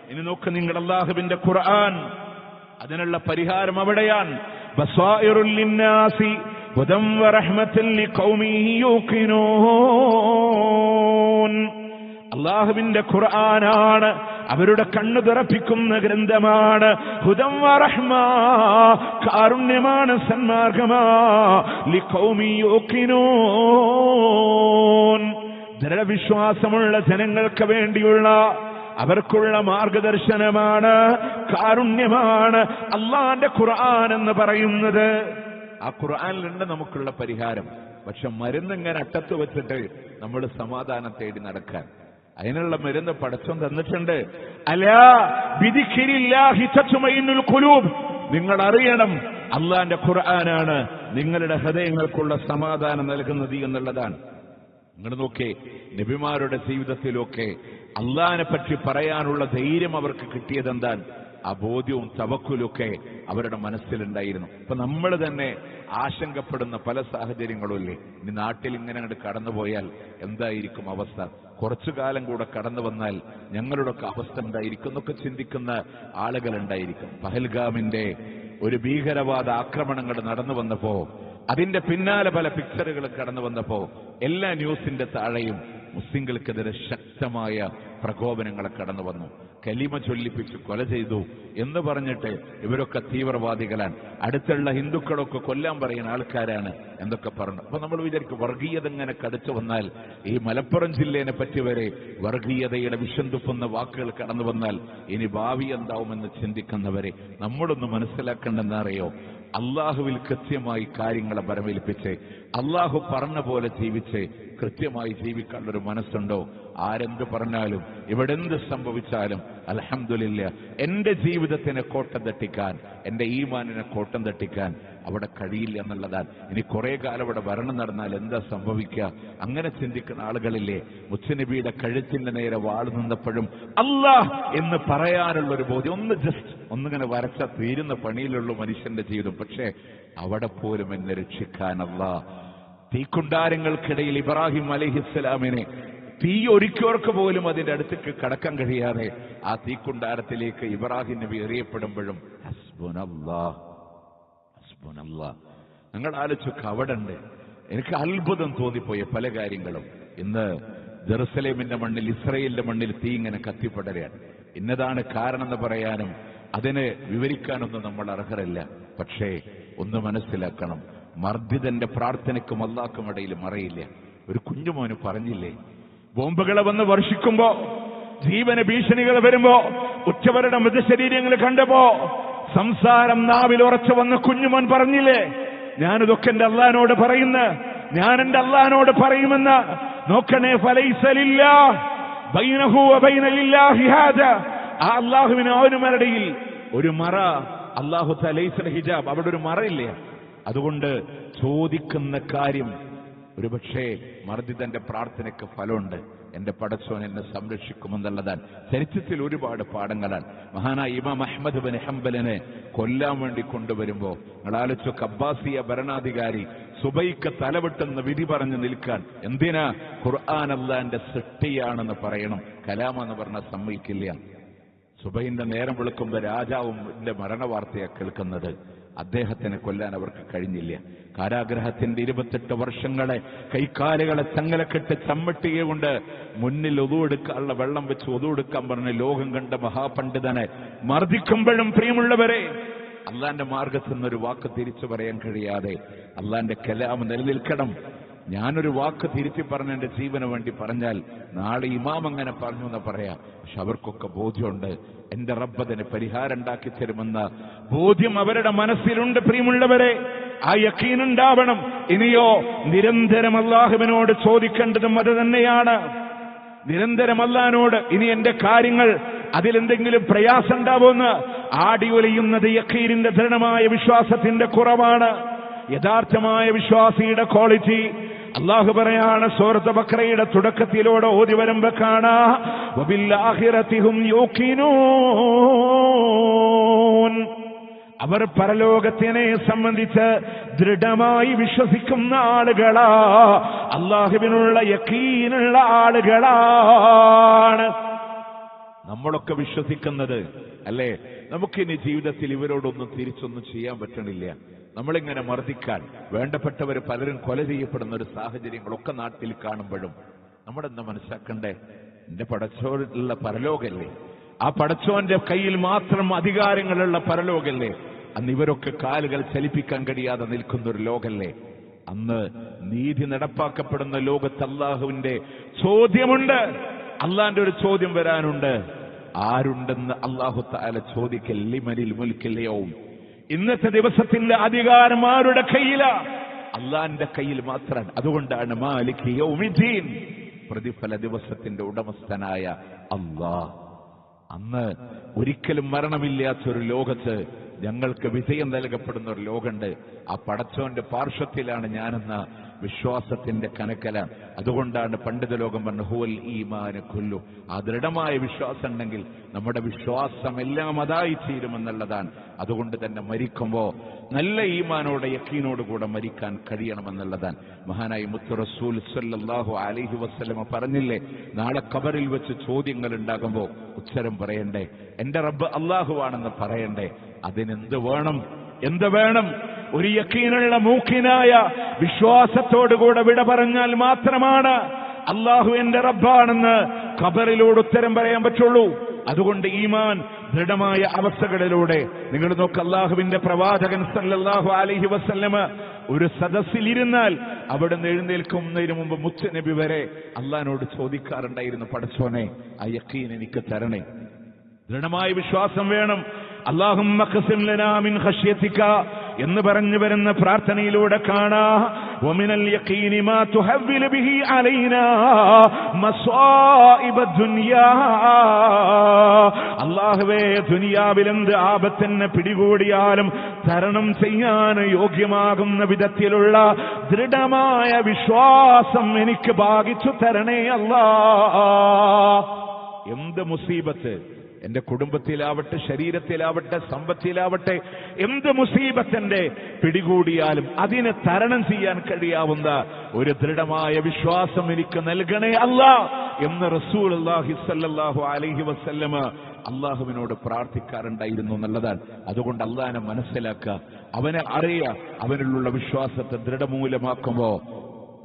ഇനി നോക്ക് നിങ്ങൾ, അല്ലാഹുവിന്റെ ഖുർആൻ, അതിനുള്ള പരിഹാരം അവിടെയാണ്. ബസായിറുൽ ലിന്നാസി ഹുദൻ വറഹ്മത്തുൻ ലിഖൗമി യൂഖിനൂൻ, അല്ലാഹുവിന്റെ ഖുർആനാണ് അവരുടെ കണ്ണു തുറപ്പിക്കുന്ന ഗ്രന്ഥമാണ്. ഹുദൻ വറഹ്മ, കാരുണ്യമാണ്, സന്മാർഗമാ. ലിഖൗമി യൂഖിനൂൻ, ദൃഢവിശ്വാസമുള്ള ജനങ്ങൾക്ക് വേണ്ടിയുള്ള അവർക്കുള്ള മാർഗദർശനമാണ്, കാരുണ്യമാണ് അള്ളാന്റെ ഖുർആൻ എന്ന് പറയുന്നത്. ആ ഖുർആനിലുണ്ട് നമുക്കുള്ള പരിഹാരം. പക്ഷെ മരുന്നിങ്ങനെ അട്ടത്ത് വെച്ചിട്ട് നമ്മൾ സമാധാനം തേടി നടക്കാൻ, അതിനുള്ള മരുന്ന് പടച്ചോൻ തന്നിട്ടുണ്ട്. അലാ ബിദിക്രില്ലാഹി തത്മഇന്നുൽ ഖുലൂബ്, നിങ്ങൾ അറിയണം അള്ളാന്റെ ഖുർആനാണ് നിങ്ങളുടെ ഹൃദയങ്ങൾക്കുള്ള സമാധാനം നൽകുന്നത് എന്നുള്ളതാണ്. നിങ്ങൾ നോക്കേ, നബിമാരുടെ ജീവിതത്തിലൊക്കെ അള്ളാഹിനെ പറ്റി പറയാനുള്ള ധൈര്യം അവർക്ക് കിട്ടിയതെന്താണ്? ആ ബോധ്യവും തവക്കുലൊക്കെ അവരുടെ മനസ്സിലുണ്ടായിരുന്നു. ഇപ്പൊ നമ്മൾ തന്നെ ആശങ്കപ്പെടുന്ന പല സാഹചര്യങ്ങളും ഇല്ലേ? ഇനി നാട്ടിൽ ഇങ്ങനെ അങ്ങോട്ട് കടന്നുപോയാൽ എന്തായിരിക്കും അവസ്ഥ? കുറച്ചു കാലം കൂടെ കടന്നു വന്നാൽ ഞങ്ങളുടെയൊക്കെ അവസ്ഥ എന്തായിരിക്കും എന്നൊക്കെ ചിന്തിക്കുന്ന ആളുകളുണ്ടായിരിക്കും. പഹൽഗാമിന്റെ ഒരു ഭീകരവാദ ആക്രമണങ്ങൾ നടന്നു വന്നപ്പോ, അതിന്റെ പിന്നാലെ പല പിക്ചറുകൾ കടന്നു വന്നപ്പോ എല്ലാ ന്യൂസിന്റെ താഴെയും മുസ്ലിങ്ങൾക്കെതിരെ ശക്തമായ പ്രകോപനങ്ങളെ കടന്നു വന്നു. കലിമ ചൊല്ലിപ്പിച്ച് കൊല ചെയ്തു എന്ന് പറഞ്ഞിട്ട് ഇവരൊക്കെ തീവ്രവാദികളാണ്, അടുത്തുള്ള ഹിന്ദുക്കളൊക്കെ കൊല്ലാൻ പറയുന്ന ആൾക്കാരാണ് എന്തൊക്കെ പറഞ്ഞു. അപ്പൊ നമ്മൾ വിചാരിക്കും വർഗീയത ഇങ്ങനെ കടച്ചു വന്നാൽ, ഈ മലപ്പുറം ജില്ലേനെ പറ്റി വരെ വർഗീയതയുടെ വിഷം തുപ്പുന്ന വാക്കുകൾ കടന്നു വന്നാൽ ഇനി ഭാവി എന്താവുമെന്ന് ചിന്തിക്കുന്നവരെ നമ്മളൊന്ന് മനസ്സിലാക്കേണ്ടെന്നറിയോ? അള്ളാഹുവിൽ കൃത്യമായി കാര്യങ്ങളെ വരവേൽപ്പിച്ച് അള്ളാഹു പറഞ്ഞ പോലെ ജീവിച്ച് കൃത്യമായി ജീവിക്കാനുള്ളൊരു മനസ്സുണ്ടോ? ആരെന്ത് പറഞ്ഞാലും ഇവിടെ എന്ത് സംഭവിച്ചാലും അൽഹംദുലില്ലാ എന്റെ ജീവിതത്തിനെ കോട്ടം തട്ടിക്കാൻ, എന്റെ ഈമാനിനെ കോട്ടം തട്ടിക്കാൻ അവിടെ കഴിയില്ല എന്നുള്ളതാണ്. ഇനി കുറെ കാലം ഇവിടെ ഭരണം നടന്നാൽ എന്താ സംഭവിക്കുക? അങ്ങനെ ചിന്തിക്കുന്ന ആളുകളില്ലേ? മുത്തുനബിയുടെ കഴുത്തിന്റെ നേരെ വാൾ നിന്നപ്പോഴും അല്ലാഹ് എന്ന് പറയാനുള്ളൊരു ബോധ്യം, ഒന്നിങ്ങനെ വരച്ച തീരുന്ന പണിയിലുള്ള മനുഷ്യന്റെ ജീവിതം. പക്ഷേ അവിടെ പോലും എന്നെ രക്ഷിക്കാൻ അല്ലാഹ് തീക്കുണ്ടാരങ്ങൾക്കിടയിൽ ഇബ്രാഹിം അലൈഹിസ്സലാമിനെ തീ ഒരുക്കിയവർക്ക് പോലും അതിന്റെ അടുത്തേക്ക് കടക്കാൻ കഴിയാതെ ആ തീക്കുണ്ടാരത്തിലേക്ക് ഇബ്രാഹിം നബി എറിയപ്പെടുമ്പോഴും ഹസ്ബുനല്ലാഹ് ഹസ്ബുനല്ലാഹ്. നിങ്ങൾ ആലോചിച്ച് അവിടെ ഉണ്ട്. എനിക്ക് അത്ഭുതം തോന്നിപ്പോയ പല കാര്യങ്ങളും. ഇന്ന് ജെറുസലേമിന്റെ മണ്ണിൽ, ഇസ്രയേലിന്റെ മണ്ണിൽ തീ ഇങ്ങനെ കത്തിപ്പടരുകയാണ്. ഇന്നതാണ് കാരണം എന്ന് പറയാനും അതിനെ വിവരിക്കാനൊന്നും നമ്മൾ അർഹരല്ല. പക്ഷേ ഒന്ന് മനസ്സിലാക്കണം, മർദ്ദിതന്റെ പ്രാർത്ഥനയ്ക്കും അല്ലാഹ്ക്കും ഇടയിൽ മറയില്ല. ഒരു കുഞ്ഞുമോന് പറഞ്ഞില്ലേ, ബോംബുകളെ വന്ന് വർഷിക്കുമ്പോ, ജീവന ഭീഷണികൾ വരുമ്പോ, ഉച്ചവരുടെ മൃതശരീരങ്ങൾ കണ്ടപ്പോ സംസാരം നാവിൽ ഉറച്ചു വന്ന കുഞ്ഞുമോൻ പറഞ്ഞില്ലേ, ഞാനിതൊക്കെ എന്റെ അല്ലാഹ്വിനോട് ഞാൻ എന്റെ അല്ലാഹ്വിനോട് പറയുമെന്ന്. നോക്കണേ, ഫലൈസലില്ലാ ബൈനഹു വബൈനലില്ലാഹി ഹാദാ. ആ അല്ലാഹുവിന് അവനുമിടയിൽ ഒരു മറ, അല്ലാഹു തലൈസൽ ഹിജാബ്, അവിടെ ഒരു മറയില്ല. അതുകൊണ്ട് ചോദിക്കുന്ന കാര്യം ഒരുപക്ഷേ മർദ്ദിതന്റെ പ്രാർത്ഥനയ്ക്ക് ഫലമുണ്ട്. എന്റെ പടച്ചോൻ എന്നെ സംരക്ഷിക്കുമെന്നുള്ളതാണ്. ചരിത്രത്തിൽ ഒരുപാട് പാഠങ്ങളാണ്. മഹാനായ ഇമാം അഹ്മദ് ബിൻ ഹംബലിനെ കൊല്ലാൻ വേണ്ടി കൊണ്ടുവരുമ്പോ നിങ്ങൾ ആലോചിച്ചു, അബ്ബാസിയ ഭരണാധികാരി സുബൈക്ക് തലവെട്ടെന്ന് വിധി പറഞ്ഞു നിൽക്കാൻ, എന്തിനാ? ഖുർആൻ അല്ലാഹുവിന്റെ സൃഷ്ടിയാണെന്ന് പറയണം, കലാമെന്ന് പറഞ്ഞാൽ സമ്മതിക്കില്ല. സുബൈന്റെ നേരം വെളുക്കുമ്പോ രാജാവിന്റെ മരണവാർത്തയാണ് കേൾക്കുന്നത്. അദ്ദേഹത്തിനെ കൊല്ലാൻ അവർക്ക് കഴിഞ്ഞില്ല. കാരാഗ്രഹത്തിന്റെ 28 വർഷങ്ങളെ കൈക്കാലുകളെ ചങ്ങലക്കെട്ട് ചമ്മട്ടിയെ കൊണ്ട് മുന്നിൽ ഒതുവെടുക്കാനുള്ള വെള്ളം വെച്ച് ഒതുവെടുക്കാൻ പറഞ്ഞ് ലോകം കണ്ട മഹാപണ്ഡിതനെ മർദ്ദിക്കുമ്പോഴും, പ്രിയമുള്ളവരെ, അള്ളാന്റെ മാർഗത്തിൽ നിന്നൊരു വാക്ക് തിരിച്ചു പറയാൻ കഴിയാതെ അള്ളാന്റെ കലാം നിലനിൽക്കണം. ഞാനൊരു വാക്ക് തിരുത്തി പറഞ്ഞ എന്റെ ജീവന് വേണ്ടി പറഞ്ഞാൽ നാളെ ഇമാം അങ്ങനെ പറഞ്ഞു എന്ന് പറയാം. പക്ഷെ അവർക്കൊക്കെ ബോധ്യമുണ്ട്, എന്റെ റബ്ബതിന് പരിഹാരം ഉണ്ടാക്കി തരുമെന്ന ബോധ്യം അവരുടെ മനസ്സിലുണ്ട്. പ്രിയമുള്ളവരെ, ആ യഖീൻ ഉണ്ടാവണം. ഇനിയോ നിരന്തരം അല്ലാഹുവിനോട് ചോദിക്കേണ്ടതും അത് തന്നെയാണ്. നിരന്തരം അല്ലാഹുവിനോട്, ഇനി എന്റെ കാര്യങ്ങൾ അതിലെന്തെങ്കിലും പ്രയാസം ഉണ്ടാവുമെന്ന് ആടി ഒലിയുന്നത് യഖീനിന്റെ ദൃഢമായ വിശ്വാസത്തിന്റെ കുറവാണ്. യഥാർത്ഥമായ വിശ്വാസിയുടെ ക്വാളിറ്റി അല്ലാഹു പറയാണ് സൂറത്ത് ബഖറയുടെ തുടക്കത്തിലൂടെ ഓതി വരുമ്പോ കാണാ, വബിൽആഖിറതി ഹും യൂഖിനൂൻ. അവർ പരലോകത്തിനെ സംബന്ധിച്ച് ദൃഢമായി വിശ്വസിക്കുന്ന ആളുകളാ, അല്ലാഹുവിനുള്ള യഖീനുള്ള ആളുകളാണ്. നമ്മളൊക്കെ വിശ്വസിക്കുന്നത് അല്ലേ? നമുക്കിനി ജീവിതത്തിൽ ഇവരോടൊന്നും തിരിച്ചൊന്നും ചെയ്യാൻ പറ്റണില്ല. നമ്മളിങ്ങനെ മർദ്ദിക്കാൻ, വേണ്ടപ്പെട്ടവർ പലരും കൊല ചെയ്യപ്പെടുന്ന ഒരു സാഹചര്യങ്ങളൊക്കെ നാട്ടിൽ കാണുമ്പോഴും നമ്മളെന്താ മനസ്സിലാക്കണ്ടേ? എന്റെ പടച്ചോനുള്ള പരലോകല്ലേ, ആ പടച്ചോന്റെ കയ്യിൽ മാത്രം അധികാരങ്ങളുള്ള പരലോകല്ലേ. അന്ന് ഇവരൊക്കെ കാലുകൾ ചലിപ്പിക്കാൻ കഴിയാതെ നിൽക്കുന്ന ഒരു ലോകല്ലേ. അന്ന് നീതി നടപ്പാക്കപ്പെടുന്ന ലോകത്ത് അല്ലാഹുവിന്റെ ചോദ്യമുണ്ട്. അള്ളാന്റെ ഒരു ചോദ്യം വരാനുണ്ട്. ആരുണ്ടെന്ന് അല്ലാഹു തആല ചോദിക്കൽ, ലിമനിൽ മുൽക്കിൽ യൗം. ഇന്നത്തെ ദിവസത്തിന്റെ അധികാരം ആരുടെ കയ്യിലാ? അള്ളാന്റെ കയ്യിൽ മാത്രമാണ്. അതുകൊണ്ടാണ് മാലിക് യൗമിദ്ദീൻ, പ്രതിഫല ദിവസത്തിന്റെ ഉടമസ്ഥനായ അല്ലാഹ്. അന്ന് ഒരിക്കലും മരണമില്ലാത്തൊരു ലോകത്ത് ഞങ്ങൾക്ക് വിജയം നൽകപ്പെടുന്ന ഒരു ലോകമുണ്ട്. ആ പടച്ചോന്റെ പാർശ്വത്തിലാണ് ഞാനെന്ന വിശ്വാസത്തിന്റെ കനക്കലാണ്. അതുകൊണ്ടാണ് പണ്ഡിത ലോകം പറഞ്ഞ ഹുവൽ ഈമാന കുല്ലു. ആ ദൃഢമായ വിശ്വാസം ഉണ്ടെങ്കിൽ നമ്മുടെ വിശ്വാസം എല്ലാം അതായി തീരുമെന്നുള്ളതാണ്. അതുകൊണ്ട് തന്നെ മരിക്കുമ്പോ നല്ല ഈമാനോടെ യഖീനോട് കൂടെ മരിക്കാൻ കഴിയണമെന്നുള്ളതാണ്. മഹാനായി മുത്തു റസൂൽ സല്ലല്ലാഹു അലൈഹി വസല്ലമ പറഞ്ഞില്ലേ, നാളെ ഖബറിൽ വെച്ച് ചോദ്യങ്ങൾ ഉണ്ടാകുമ്പോ ഉത്തരം പറയണ്ടേ, എന്റെ റബ്ബ് അല്ലാഹുവാണെന്ന് പറയണ്ടേ. അതിനെന്ത് വേണം? എന്ത് വേണം? ഒരു യഖീനുള്ള മൂക്കിനായ വിശ്വാസത്തോടുകൂടെ വിട പറഞ്ഞാൽ മാത്രമാണ് അല്ലാഹു എന്റെ റബ്ബാണെന്ന് ഖബറിലൂടെ ഉത്തരം പറയാൻ പറ്റുള്ളൂ. അതുകൊണ്ട് ഈമാൻ ദൃഢമായ അവസ്ഥകളിലൂടെ നിങ്ങൾ നോക്ക്, അല്ലാഹുവിന്റെ പ്രവാചകൻ സല്ലല്ലാഹു അലൈഹി വസല്ലമ ഒരു സദസ്സിലിരുന്നാൽ അവിടുന്ന് എഴുന്നേൽക്കുന്നതിന് മുമ്പ് മുത്ത് നബി വരെ അല്ലാഹുവിനോട് ചോദിക്കാറുണ്ടായിരുന്നു, പടച്ചോനെ ആ യഖീൻ എനിക്ക് തരണേ. ദൃഢമായ വിശ്വാസം വേണം. അല്ലാഹുമ്മ ഖസിം ലനാ മിൻ ഖശ്യതിക എന്ന് പറഞ്ഞു വരുന്ന പ്രാർത്ഥനയിലൂടെ കാണാ വമിനൽ യഖീനി മാ തുഹവ്വിലു ബിഹി അലൈനാ മസായിബ ദുനിയാ. അല്ലാഹുവേ, ദുനിയാവിൽ എന്ത് ആപത്തിനെ പിടികൂടിയാലും തരണം ചെയ്യാൻ യോഗ്യമാകുന്ന വിധത്തിലുള്ള ദൃഢമായ വിശ്വാസം എനിക്ക് ഭാഗിച്ചു തരണേ അല്ലാ. എന്ത് മുസീബത്ത് എന്റെ കുടുംബത്തിലാവട്ടെ, ശരീരത്തിലാവട്ടെ, സമ്പത്തിലാവട്ടെ, എന്ത് മുസീബത്തിന്റെ പിടികൂടിയാലും അതിനെ തരണം ചെയ്യാൻ കഴിയാവുന്ന ഒരു ദൃഢമായ വിശ്വാസം എനിക്ക് നൽകണേ അല്ലാ എന്ന് റസൂലുള്ളാഹി സ്വല്ലല്ലാഹു അലൈഹി വസല്ലമ അള്ളാഹുവിനോട് പ്രാർത്ഥിക്കാറുണ്ടായിരുന്നു എന്നുള്ളതാണ്. അതുകൊണ്ട് അള്ളാഹിനെ മനസ്സിലാക്കുക, അവനെ അറിയുക, അവനിലുള്ള വിശ്വാസത്തെ ദൃഢമൂലമാക്കുമ്പോ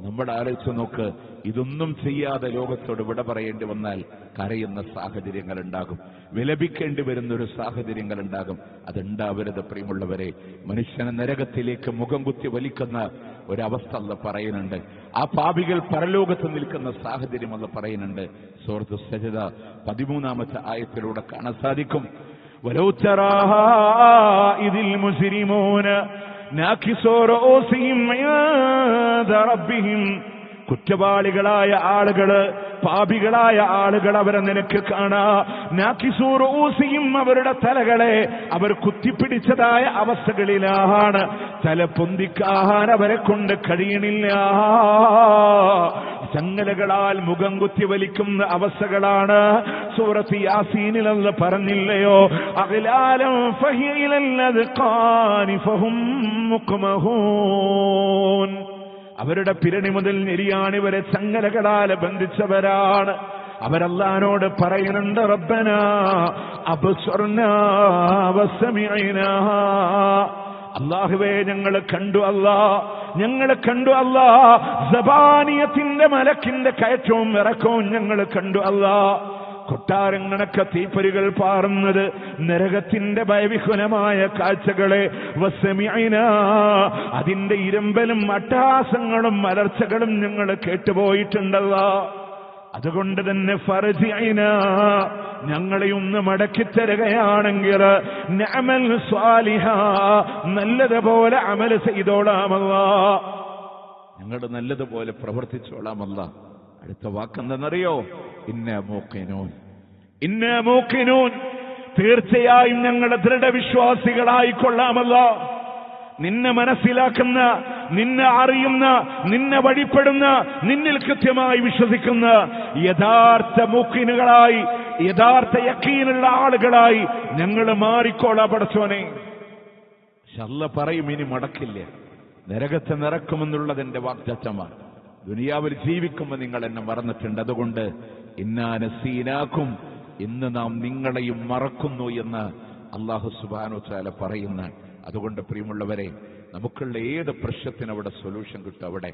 നമ്മുടെ ആലോചിച്ച് നോക്ക്, ഇതൊന്നും ചെയ്യാതെ ലോകത്തോട് വിട പറയേണ്ടി വന്നാൽ കരയുന്ന സാഹചര്യങ്ങൾ ഉണ്ടാകും, വിലപിക്കേണ്ടി വരുന്നൊരു സാഹചര്യങ്ങൾ ഉണ്ടാകും. അതുണ്ടാവരുത് പ്രിയമുള്ളവരെ. മനുഷ്യനെ നരകത്തിലേക്ക് മുഖം കുത്തി വലിക്കുന്ന ഒരവസ്ഥ അല്ല പറയുന്നുണ്ട്. ആ പാപികൾ പരലോകത്ത് നിൽക്കുന്ന സാഹചര്യം അല്ല പറയുന്നുണ്ട്. സൂറത്ത് സജ്ദ 13-ാമത്തെ ആയത്തിലൂടെ കാണാൻ സാധിക്കും. വലൗ തറാ ഇദിൽ മുസ്രിമൂന നാകിസൂ റഊസിഹിം ഇൻദ റബ്ബിഹിം. കുറ്റവാളികളായ ആളുകള്, പാപികളായ ആളുകൾ അവരെ നിനക്ക് കാണാ. നാകിസൂ റഊസിഹിം, അവരുടെ തലകളെ അവർ കുത്തിപ്പിടിച്ചതായ അവസ്ഥകളിലാണ്. തല പൊന്തിക്കാൻ അവരെ കൊണ്ട് കഴിയണില്ല. ചങ്ങലകളാൽ മുഖം കുത്തി വലിക്കുന്ന അവസ്ഥകളാണ്. സൂറത്ത് യാസീനിൽ അല്ലാഹു പറഞ്ഞില്ലയോ, അഗ്ലാലം ഫഹിയ ഇലല്ലദ്ഖാനി ഫഹും മുഖ്മഹൂൻ. അവരുടെ പിരണി മുതൽ നെരിയാണി വരെ ചങ്ങലകളാൽ ബന്ധിച്ചവരാണ്. അവരല്ലാഹുവോട് പറയുന്നുണ്ട്, റബ്ബനാ അബ്സർനാ വസമിഅനാ. അല്ലാഹുവേ, ഞങ്ങൾ കണ്ടു അല്ലാ, ഞങ്ങൾ കണ്ടു അല്ലാ. സബാനിയത്തിന്റെ മലക്കിന്റെ കയറ്റവും ഇറക്കവും ഞങ്ങൾ കണ്ടു അല്ലാ. കൊട്ടാരങ്ങളൊക്കെ തീപ്പൊരികൾ പാറുന്നത്, നരകത്തിന്റെ ഭയവിഹുലമായ കാഴ്ചകളെ വസമിഅനാ, അതിന്റെ ഇരമ്പലും അട്ടഹാസങ്ങളും മലർച്ചകളും ഞങ്ങൾ കേട്ടുപോയിട്ടുണ്ടല്ലോ. അതുകൊണ്ട് തന്നെ ഫർജിഅനാ, ഞങ്ങളെ ഒന്ന് മടക്കിത്തരുകയാണെങ്കിൽ നഅമൽ സ്വാലിഹാ, നല്ലതുപോലെ അമൽ ചെയ്തോളാമല്ലാ, ഞങ്ങൾ നല്ലതുപോലെ പ്രവർത്തിച്ചോളാമല്ലാ. അടുത്ത വാക്കെന്തെന്നറിയോ? ഇന്നാ മൂഖിനൂൻ. ഇന്നാ മൂഖിനൂൻ, തീർച്ചയായും ഞങ്ങളുടെ ദൃഢവിശ്വാസികളായിക്കൊള്ളാമല്ലോ. നിന്നെ മനസ്സിലാക്കുന്ന, നിന്നെ അറിയുന്ന, നിന്നെ വഴിപ്പെടുന്ന, നിന്നിൽ കൃത്യമായി വിശ്വസിക്കുന്ന യഥാർത്ഥ മൂഖിനുകളായി, യഥാർത്ഥ യഖീനുള്ള ആളുകളായി ഞങ്ങൾ മാറിക്കോളാം പടച്ചോനെ. അല്ലാഹു പറയും, ഇനി മടക്കില്ല, നരകത്തെ നിറക്കുമെന്നുള്ളതിന്റെ വാഗ്ദത്തമാണ്. ദുനിയാവിൽ ജീവിക്കുമ്പോൾ നിങ്ങൾ എന്നെ മറന്നിട്ടുണ്ട്, അതുകൊണ്ട് ഇന്നാ നസീനാക്കും, ഇന്ന് നാം നിങ്ങളെയും മറക്കുന്നു എന്ന് അല്ലാഹു സുബ്ഹാനഹു വ തആല പറയുന്ന. അതുകൊണ്ട് പ്രിയമുള്ളവരെ, നമുക്കുള്ള ഏത് പ്രശ്നത്തിന് അവിടെ സൊല്യൂഷൻ കിട്ടും. അവിടെ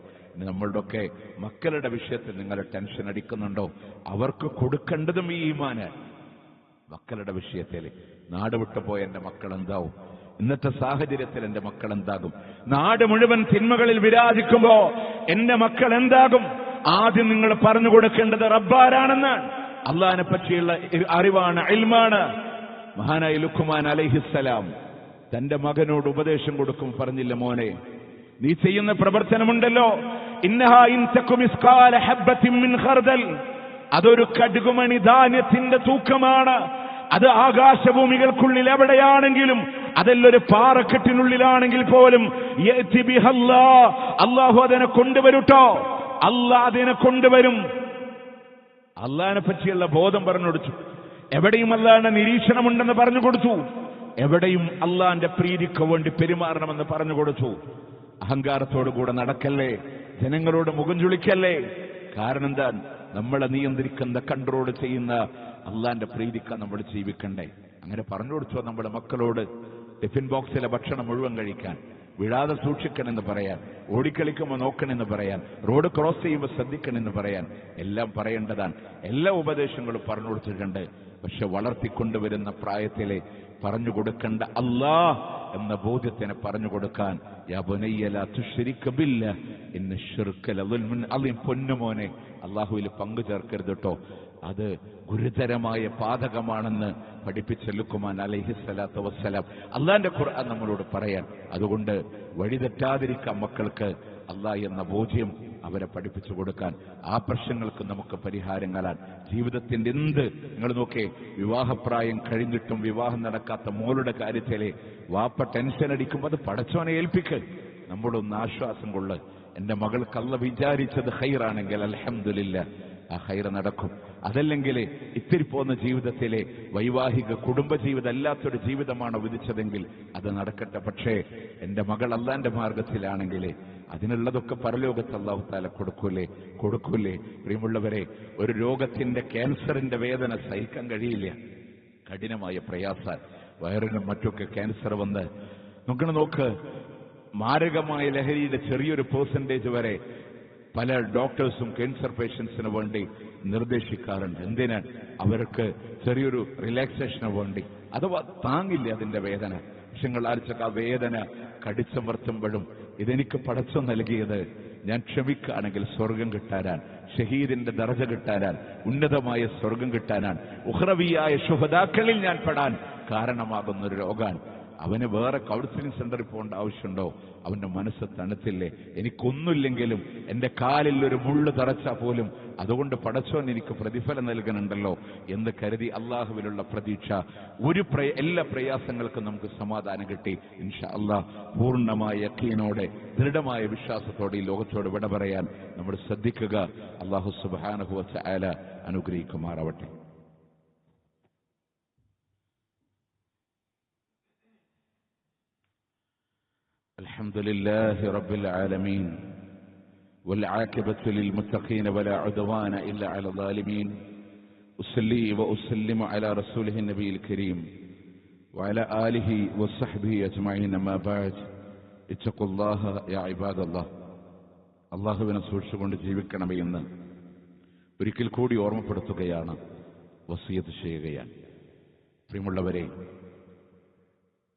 നമ്മളുടെയൊക്കെ മക്കളുടെ വിഷയത്തിൽ നിങ്ങൾ ടെൻഷൻ അടിക്കുന്നുണ്ടോ? അവർക്ക് കൊടുക്കേണ്ടതും ഈ ഈമാന്. മക്കളുടെ വിഷയത്തിൽ നാട് വിട്ടുപോയ എന്റെ മക്കൾ എന്താവും? ഇന്നത്തെ സാഹചര്യത്തിൽ എന്റെ മക്കൾ എന്താകും? നാട് മുഴുവൻ തിന്മകളിൽ വിരാജിക്കുമ്പോ എന്റെ മക്കൾ എന്താകും? ആദ്യം നിങ്ങൾ പറഞ്ഞു കൊടുക്കേണ്ടത് റബ്ബാരാണെന്നാണ്. അള്ളാഹിനെ പറ്റിയുള്ള അറിവാണ്, ഇൽമാണ്. മഹാനായ ലുഖ്മാൻ അലൈഹിസ്സലാം തന്റെ മകനോട് ഉപദേശം കൊടുക്കും. പറഞ്ഞില്ല, മോനെ, നീ ചെയ്യുന്ന പ്രവർത്തനമുണ്ടല്ലോ, ഇന്നഹാ ഇൻ തകു മിസ്കാല ഹബ്ബത്തിൻ മിൻ ഖർദൽ, അതൊരു കടുകുമണി ധാന്യത്തിന്റെ തൂക്കമാണ്. അത് ആകാശഭൂമികൾക്കുള്ളിൽ എവിടെയാണെങ്കിലും, അതെല്ലൊരു പാറക്കെട്ടിനുള്ളിലാണെങ്കിൽ പോലും അല്ലാഹു അതിനെ കൊണ്ടുവരുട്ടോ, അല്ലാഹ് അതിനെ കൊണ്ടുവരും. അള്ളാഹിനെ പറ്റിയുള്ള ബോധം പറഞ്ഞു കൊടുത്തു. എവിടെയും അല്ലാഹുവിന്റെ നിരീക്ഷണമുണ്ടെന്ന് പറഞ്ഞു കൊടുത്തു. എവിടെയും അള്ളാഹിന്റെ പ്രീതിക്ക് വേണ്ടി പെരുമാറണമെന്ന് പറഞ്ഞു കൊടുത്തു. അഹങ്കാരത്തോടുകൂടെ നടക്കല്ലേ, ജനങ്ങളോട് മുഖം ചുളിക്കല്ലേ. കാരണം എന്താ? നമ്മളെ നിയന്ത്രിക്കുന്ന, കൺട്രോൾ ചെയ്യുന്ന അള്ളാഹിന്റെ പ്രീതിക്ക നമ്മൾ ജീവിക്കണ്ടേ. അങ്ങനെ പറഞ്ഞു കൊടുത്തോ നമ്മുടെ മക്കളോട്. ടിഫിൻ ബോക്സിലെ ഭക്ഷണം മുഴുവൻ കഴിക്കാൻ, വിഴാതെ സൂക്ഷിക്കണമെന്ന് പറയാൻ, ഓടിക്കളിക്കുമ്പോൾ നോക്കണമെന്ന് പറയാൻ, റോഡ് ക്രോസ് ചെയ്യുമ്പോൾ ശ്രദ്ധിക്കണമെന്ന് പറയാൻ, എല്ലാം പറയേണ്ടതാണ്. എല്ലാ ഉപദേശങ്ങളും പറഞ്ഞു കൊടുത്തിട്ടുണ്ട്. പക്ഷെ വളർത്തിക്കൊണ്ടുവരുന്ന പ്രായത്തിലെ പറഞ്ഞു കൊടുക്കേണ്ട അല്ലാഹ് എന്ന ബോധ്യത്തിനെ പറഞ്ഞു കൊടുക്കാൻ, യാ ബുനയ്യ ലാ തുശ്രിക ബില്ലാഹ് ഇന്ന ശിർക ലദുൽമുൻ അളീം. പൊന്നുമോനെ, അല്ലാഹുവിൽ പങ്കു ചേർക്കരുത് കേട്ടോ. അത് ഗുരുതരമായ പാതകമാണെന്ന് പഠിപ്പിച്ച ലുക്മാൻ അലൈഹിസ്സലാത്തു വസ്സലാം അള്ളാന്റെ ഖുർആൻ നമ്മളോട് പറയാൻ. അതുകൊണ്ട് വഴിതെറ്റാതിരിക്കാൻ മക്കൾക്ക് അള്ളാഹ് എന്ന ബോധ്യം അവരെ പഠിപ്പിച്ചു കൊടുക്കാൻ, ആ പ്രശ്നങ്ങൾക്ക് നമുക്ക് പരിഹാരങ്ങളാൻ. ജീവിതത്തിന്റെ എന്ത് നിങ്ങൾ നോക്കേ, വിവാഹപ്രായം കഴിഞ്ഞിട്ടും വിവാഹം നടക്കാത്ത മോളുടെ കാര്യത്തിലെ വാപ്പ ടെൻഷൻ അടിക്കുമ്പോൾ അത് പടച്ചോനെ ഏൽപ്പിക്ക്, നമ്മളൊന്ന് ആശ്വാസം കൊള്ളു. എന്റെ മകൾക്ക് അള്ളാഹ് വിചാരിച്ചത് ഖൈറാണെങ്കിൽ അൽഹംദുലില്ലാഹ്, ആ ഖൈർ നടക്കും. അതല്ലെങ്കിൽ ഇത്തിരി പോന്ന ജീവിതത്തിലെ വൈവാഹിക കുടുംബജീവിതം അല്ലാത്തൊരു ജീവിതമാണോ വിധിച്ചതെങ്കിൽ അത് നടക്കട്ടെ. പക്ഷേ എന്റെ മകൾ അള്ളാന്റെ മാർഗത്തിലാണെങ്കിൽ അതിനുള്ളതൊക്കെ പരലോകത്ത് അല്ലാഹു തആല കൊടുക്കൂലേ? പ്രിയമുള്ളവരെ, ഒരു രോഗത്തിന്റെ ക്യാൻസറിന്റെ വേദന സഹിക്കാൻ കഴിയില്ല. കഠിനമായ പ്രയാസം, വയറിനും മറ്റൊക്കെ ക്യാൻസർ വന്ന് നോക്ക്, മാരകമായ ലഹരിയുടെ ചെറിയൊരു പെർസെന്റേജ് വരെ പല ഡോക്ടേഴ്സും ക്യാൻസർ പേഷ്യൻസിന് വേണ്ടി നിർദ്ദേശിക്കാറുണ്ട്. എന്തിനാണ്? അവർക്ക് ചെറിയൊരു റിലാക്സേഷന് വേണ്ടി. അഥവാ താങ്ങില്ല അതിന്റെ വേദന. പക്ഷെ ആ വേദന കടിച്ചമർത്തുമ്പോഴും ഇതെനിക്ക് പടച്ചു നൽകിയത് ഞാൻ ക്ഷമിക്കുകയാണെങ്കിൽ സ്വർഗം കിട്ടാനാണ്, ഷഹീദിന്റെ ദർജ കിട്ടാനാണ്, ഉന്നതമായ സ്വർഗം കിട്ടാനാണ്, ഉഖ്റവിയായ ശുഹദാക്കളിൽ ഞാൻ പെടാൻ കാരണമാകുന്നൊരു രോഗാണ്. അവന് വേറെ കൗൺസിലിംഗ് സെന്ററിൽ പോകേണ്ട ആവശ്യമുണ്ടോ? അവന്റെ മനസ്സ് തണുത്തില്ലേ? എനിക്കൊന്നുമില്ലെങ്കിലും എന്റെ കാലിൽ ഒരു മുള്ളു തറച്ചാൽ പോലും അതുകൊണ്ട് പടച്ചോൻ എനിക്ക് പ്രതിഫലം നൽകുന്നുണ്ടല്ലോ എന്ന് കരുതി അള്ളാഹുവിലുള്ള പ്രതീക്ഷ, എല്ലാ പ്രയാസങ്ങൾക്കും നമുക്ക് സമാധാനം കിട്ടി. ഇൻഷാ അള്ളാഹ് പൂർണ്ണമായ യഖീനോടെ ദൃഢമായ വിശ്വാസത്തോടെ ഈ ലോകത്തോട് വിട പറയാൻ നമ്മൾ ശ്രദ്ധിക്കുക. അള്ളാഹു സുബ്ഹാനഹു വ തആല അനുഗ്രഹിക്കുമാറാവട്ടെ. الحمد لله رب العالمين والعاقبة للمتقين ولا عدوان إلا على الظالمين. أصلي وأسلم على رسوله النبي الكريم وعلى آله وصحبه أجمعين. ما بعد اتقوا الله يا عباد الله. അള്ളാഹുവിനെ സൂക്ഷിച്ചുകൊണ്ട് ജീവിക്കണമെന്ന് ഒരിക്കൽ കൂടി ഓർമ്മപ്പെടുത്തുകയാണ്, വസിയത്ത് ചെയ്യുകയാണ്. പ്രിയമുള്ളവരെ,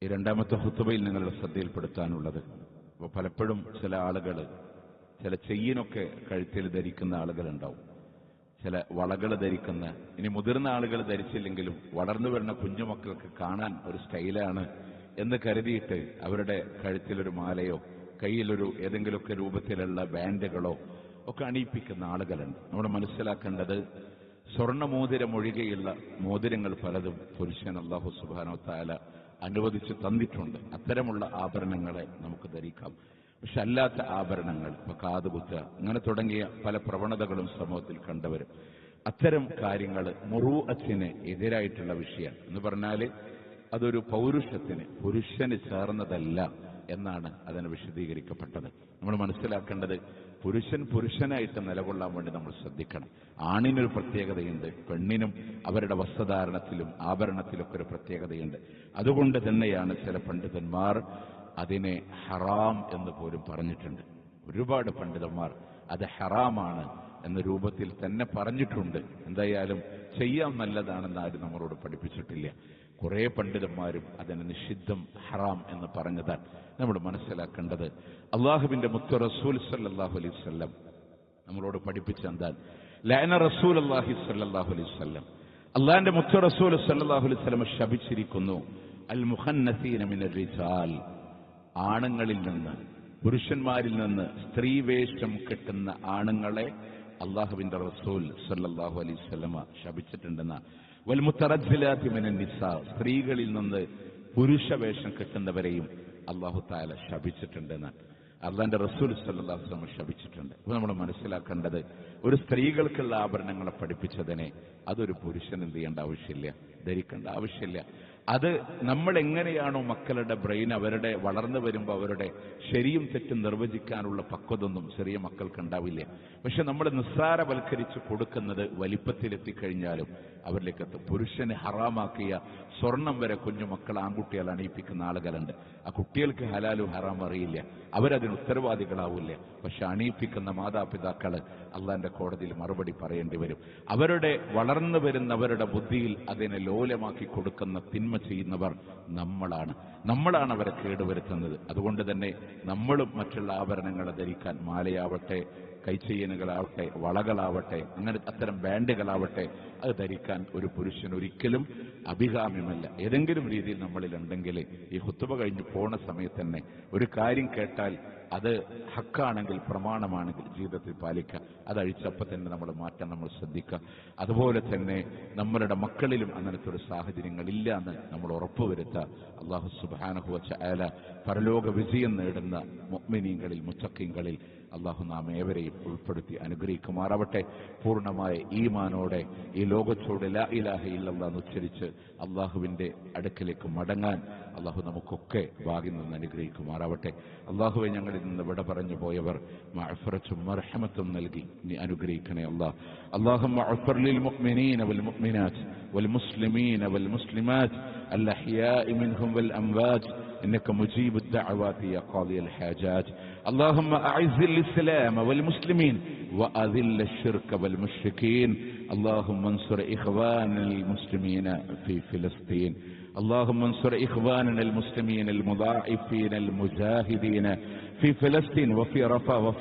ഈ രണ്ടാമത്തെ ഖുത്ബയിൽ നിങ്ങളുടെ ശ്രദ്ധയിൽപ്പെടുത്താനുള്ളത്, അപ്പോൾ പലപ്പോഴും ചില ആളുകൾ ചില ചെയിനൊക്കെ കഴുത്തിൽ ധരിക്കുന്ന ആളുകളുണ്ടാവും, ചില വളകൾ ധരിക്കുന്ന, ഇനി മുതിർന്ന ആളുകൾ ധരിച്ചില്ലെങ്കിലും വളർന്നു വരുന്ന കുഞ്ഞുമക്കൾക്ക് കാണാൻ ഒരു സ്റ്റൈലാണ് എന്ന് കരുതിയിട്ട് അവരുടെ കഴുത്തിലൊരു മാലയോ കയ്യിലൊരു ഏതെങ്കിലുമൊക്കെ രൂപത്തിലുള്ള ബാൻഡുകളോ ഒക്കെ അണിയിപ്പിക്കുന്ന ആളുകളുണ്ട്. നമ്മൾ മനസ്സിലാക്കേണ്ടത്, സ്വർണ്ണമോതിരം ഒഴികെയുള്ള മോതിരങ്ങൾ പലതും പുരുഷൻ അല്ലാഹു സുബ്ഹാനഹു വ തആല അനുവദിച്ച് തന്നിട്ടുണ്ട്. അത്തരമുള്ള ആഭരണങ്ങളെ നമുക്ക് ധരിക്കാം. പക്ഷെ അല്ലാത്ത ആഭരണങ്ങൾ, ഇപ്പൊ കാതുകുത്തുക, അങ്ങനെ തുടങ്ങിയ പല പ്രവണതകളും സമൂഹത്തിൽ കണ്ടുവരും. അത്തരം കാര്യങ്ങൾ മുറൂഅത്തിന് എതിരായിട്ടുള്ള വിഷയം എന്ന് പറഞ്ഞാൽ അതൊരു പൗരുഷത്തിന്, പുരുഷന് ചേർന്നതല്ല എന്നാണ് അതിന് വിശദീകരിക്കപ്പെട്ടത്. നമ്മൾ മനസ്സിലാക്കേണ്ടത്, പുരുഷൻ പുരുഷനായിട്ട് നിലകൊള്ളാൻ വേണ്ടി നമ്മൾ ശ്രദ്ധിക്കണം. ആണിനൊരു പ്രത്യേകതയുണ്ട്, പെണ്ണിനും അവരുടെ വസ്ത്രധാരണത്തിലും ആഭരണത്തിലൊക്കെ ഒരു പ്രത്യേകതയുണ്ട്. അതുകൊണ്ട് തന്നെയാണ് ചില പണ്ഡിതന്മാർ അതിനെ ഹറാം എന്ന് പോലും പറഞ്ഞിട്ടുണ്ട്. ഒരുപാട് പണ്ഡിതന്മാർ അത് ഹറാമാണ് എന്ന രൂപത്തിൽ തന്നെ പറഞ്ഞിട്ടുണ്ട്. എന്തായാലും ചെയ്യാൻ നല്ലതാണെന്ന് ആരും നമ്മളോട് പഠിപ്പിച്ചിട്ടില്ല. കുറെ പണ്ഡിതന്മാരും അതിനെ നിഷിദ്ധം, ഹറാം എന്ന് പറഞ്ഞതാണ്. നമ്മൾ മനസ്സിലാക്കേണ്ടത്, അള്ളാഹുവിന്റെ മുത്ത് റസൂൽ സല്ലല്ലാഹു അലൈഹി വസല്ലം നമ്മളോട് പഠിപ്പിച്ച എന്താ, ലഅന റസൂലുള്ളാഹി സ്വല്ലല്ലാഹു അലൈഹി വസല്ലം, അള്ളാഹിന്റെ മുത്ത് റസൂൽ സല്ലല്ലാഹു അലൈഹി വസല്ലം ശപിച്ചിരിക്കുന്നു അൽ മുഖന്നസീന മിനർ റിജാൽ, ആണുങ്ങളിൽ നിന്ന്, പുരുഷന്മാരിൽ നിന്ന് സ്ത്രീവേഷം കെട്ടുന്ന ആണുങ്ങളെ അള്ളാഹുവിന്റെ റസൂൽ സല്ലല്ലാഹു അലൈഹി വസല്ലം ശപിച്ചിട്ടുണ്ടെന്ന. വൽ മുത്തറജ്ജിലാത്തി മിനൻ നിസാ, സ്ത്രീകളിൽ നിന്ന് പുരുഷവേഷം കെട്ടുന്നവരെയും അല്ലാഹു തആല ശപിച്ചിട്ടുണ്ടെന്ന് അള്ളാന്റെ റസൂൽ സല്ലല്ലാഹു അലൈഹി വസല്ലം ശപിച്ചിട്ടുണ്ട്. അപ്പോൾ നമ്മൾ മനസ്സിലാക്കേണ്ടത്, ഒരു സ്ത്രീകൾക്കുള്ള ആഭരണങ്ങളെ പഠിപ്പിച്ചതിനെ അതൊരു പുരുഷൻ എന്ത് ചെയ്യേണ്ട ആവശ്യമില്ല, ധരിക്കേണ്ട ആവശ്യമില്ല. അത് നമ്മൾ എങ്ങനെയാണോ മക്കളുടെ ബ്രെയിൻ അവരുടെ വളർന്നു വരുമ്പോൾ അവരുടെ ശരിയും തെറ്റും നിർവചിക്കാനുള്ള പക്വതൊന്നും ചെറിയ മക്കൾക്ക് ഉണ്ടാവില്ല. പക്ഷെ നമ്മൾ നിസ്സാരവൽക്കരിച്ച് കൊടുക്കുന്നത് വലിപ്പത്തിലെത്തിക്കഴിഞ്ഞാലും അവരിലേക്ക് എത്തും. പുരുഷനെ ഹറാമാക്കിയ സ്വർണം വരെ കുഞ്ഞു മക്കൾ ആൺകുട്ടികൾ അണിയിപ്പിക്കുന്ന ആളുകളുണ്ട്. ആ കുട്ടികൾക്ക് ഹലാലും ഹറാം അറിയില്ല, അവരതിന് ഉത്തരവാദികളാവില്ല. പക്ഷെ അണിയിപ്പിക്കുന്ന മാതാപിതാക്കള് അള്ളാന്റെ കോടതിയിൽ മറുപടി പറയേണ്ടി വരും. അവരുടെ വളർന്നു വരുന്നവരുടെ ബുദ്ധിയിൽ അതിനെ ലോലമാക്കി കൊടുക്കുന്ന തിന്മ ചെയ്യുന്നവർ നമ്മളാണ് അവരെ കേടുവരുത്തുന്നത്. അതുകൊണ്ട് തന്നെ നമ്മളും മറ്റുള്ള ആഭരണങ്ങളെ ധരിക്കാൻ, മാലയാവട്ടെ കൈച്ചെയ്യനുകളാവട്ടെ, വളകളാവട്ടെ, അങ്ങനെ അത്തരം ബാൻഡുകളാവട്ടെ, അത് ധരിക്കാൻ ഒരു പുരുഷൻ ഒരിക്കലും അഭികാമ്യമല്ല. ഏതെങ്കിലും രീതിയിൽ നമ്മളിലുണ്ടെങ്കിൽ ഈ ഖുത്ബ കഴിഞ്ഞ് പോണ സമയത്ത് തന്നെ ഒരു കാര്യം കേട്ടാൽ അത് ഹക്കാണെങ്കിൽ, പ്രമാണമാണെങ്കിൽ ജീവിതത്തിൽ പാലിക്കുക. അതഴിച്ചപ്പോൾ തന്നെ നമ്മൾ മാറ്റാൻ നമ്മൾ ശ്രദ്ധിക്കുക. അതുപോലെ തന്നെ നമ്മളുടെ മക്കളിലും അങ്ങനത്തെ ഒരു സാഹചര്യങ്ങളില്ല എന്ന് നമ്മൾ ഉറപ്പുവരുത്തുക. അല്ലാഹു സുബ്ഹാനഹു വ തആല പരലോക വിജയം നേടുന്ന മുഅ്മിനീങ്ങളിൽ, മുത്തഖീങ്ങളിൽ അല്ലാഹു നാം ഏവരെയും ഉൾപ്പെടുത്തി അനുഗ്രഹിക്കുമാറാവട്ടെ. പൂർണ്ണമായ ഈമാനോടെ ഈ ലോകത്തോട് ലാ ഇലാഹ ഇല്ലല്ലാഹ് എന്ന് ഉച്ചരിച്ച് അള്ളാഹുവിന്റെ അടുക്കലേക്ക് മടങ്ങാൻ അള്ളാഹു നമുക്കൊക്കെ ഭാഗ്യം നിന്ന് അനുഗ്രഹിക്കുമാറാവട്ടെ. അള്ളാഹുവെ, ഞങ്ങളിൽ നിന്ന് വിട പറഞ്ഞു പോയവർ മഅ്ഫിറത്തും മർഹമത്തും നൽകി നീ അനുഗ്രഹിക്കണേ അല്ലാഹ്. അല്ലാഹുമ്മ അഗ്ഫിർ ലിൽ മുഅ്മിനീന വൽ മുഅ്മിനാത്ത് വൽ മുസ്ലിമീന വൽ മുസ്ലിമാത്ത് الأحياء منهم والأموات إنك مجيب الدعوات يا قاضي الحاجات. اللهم أعز الإسلام والمسلمين وأذل الشرك والمشركين. اللهم انصر إخواننا المسلمين في فلسطين. اللهم انصر إخواننا المسلمين المضاعفين المجاهدين في فلسطين وفي رفح وفي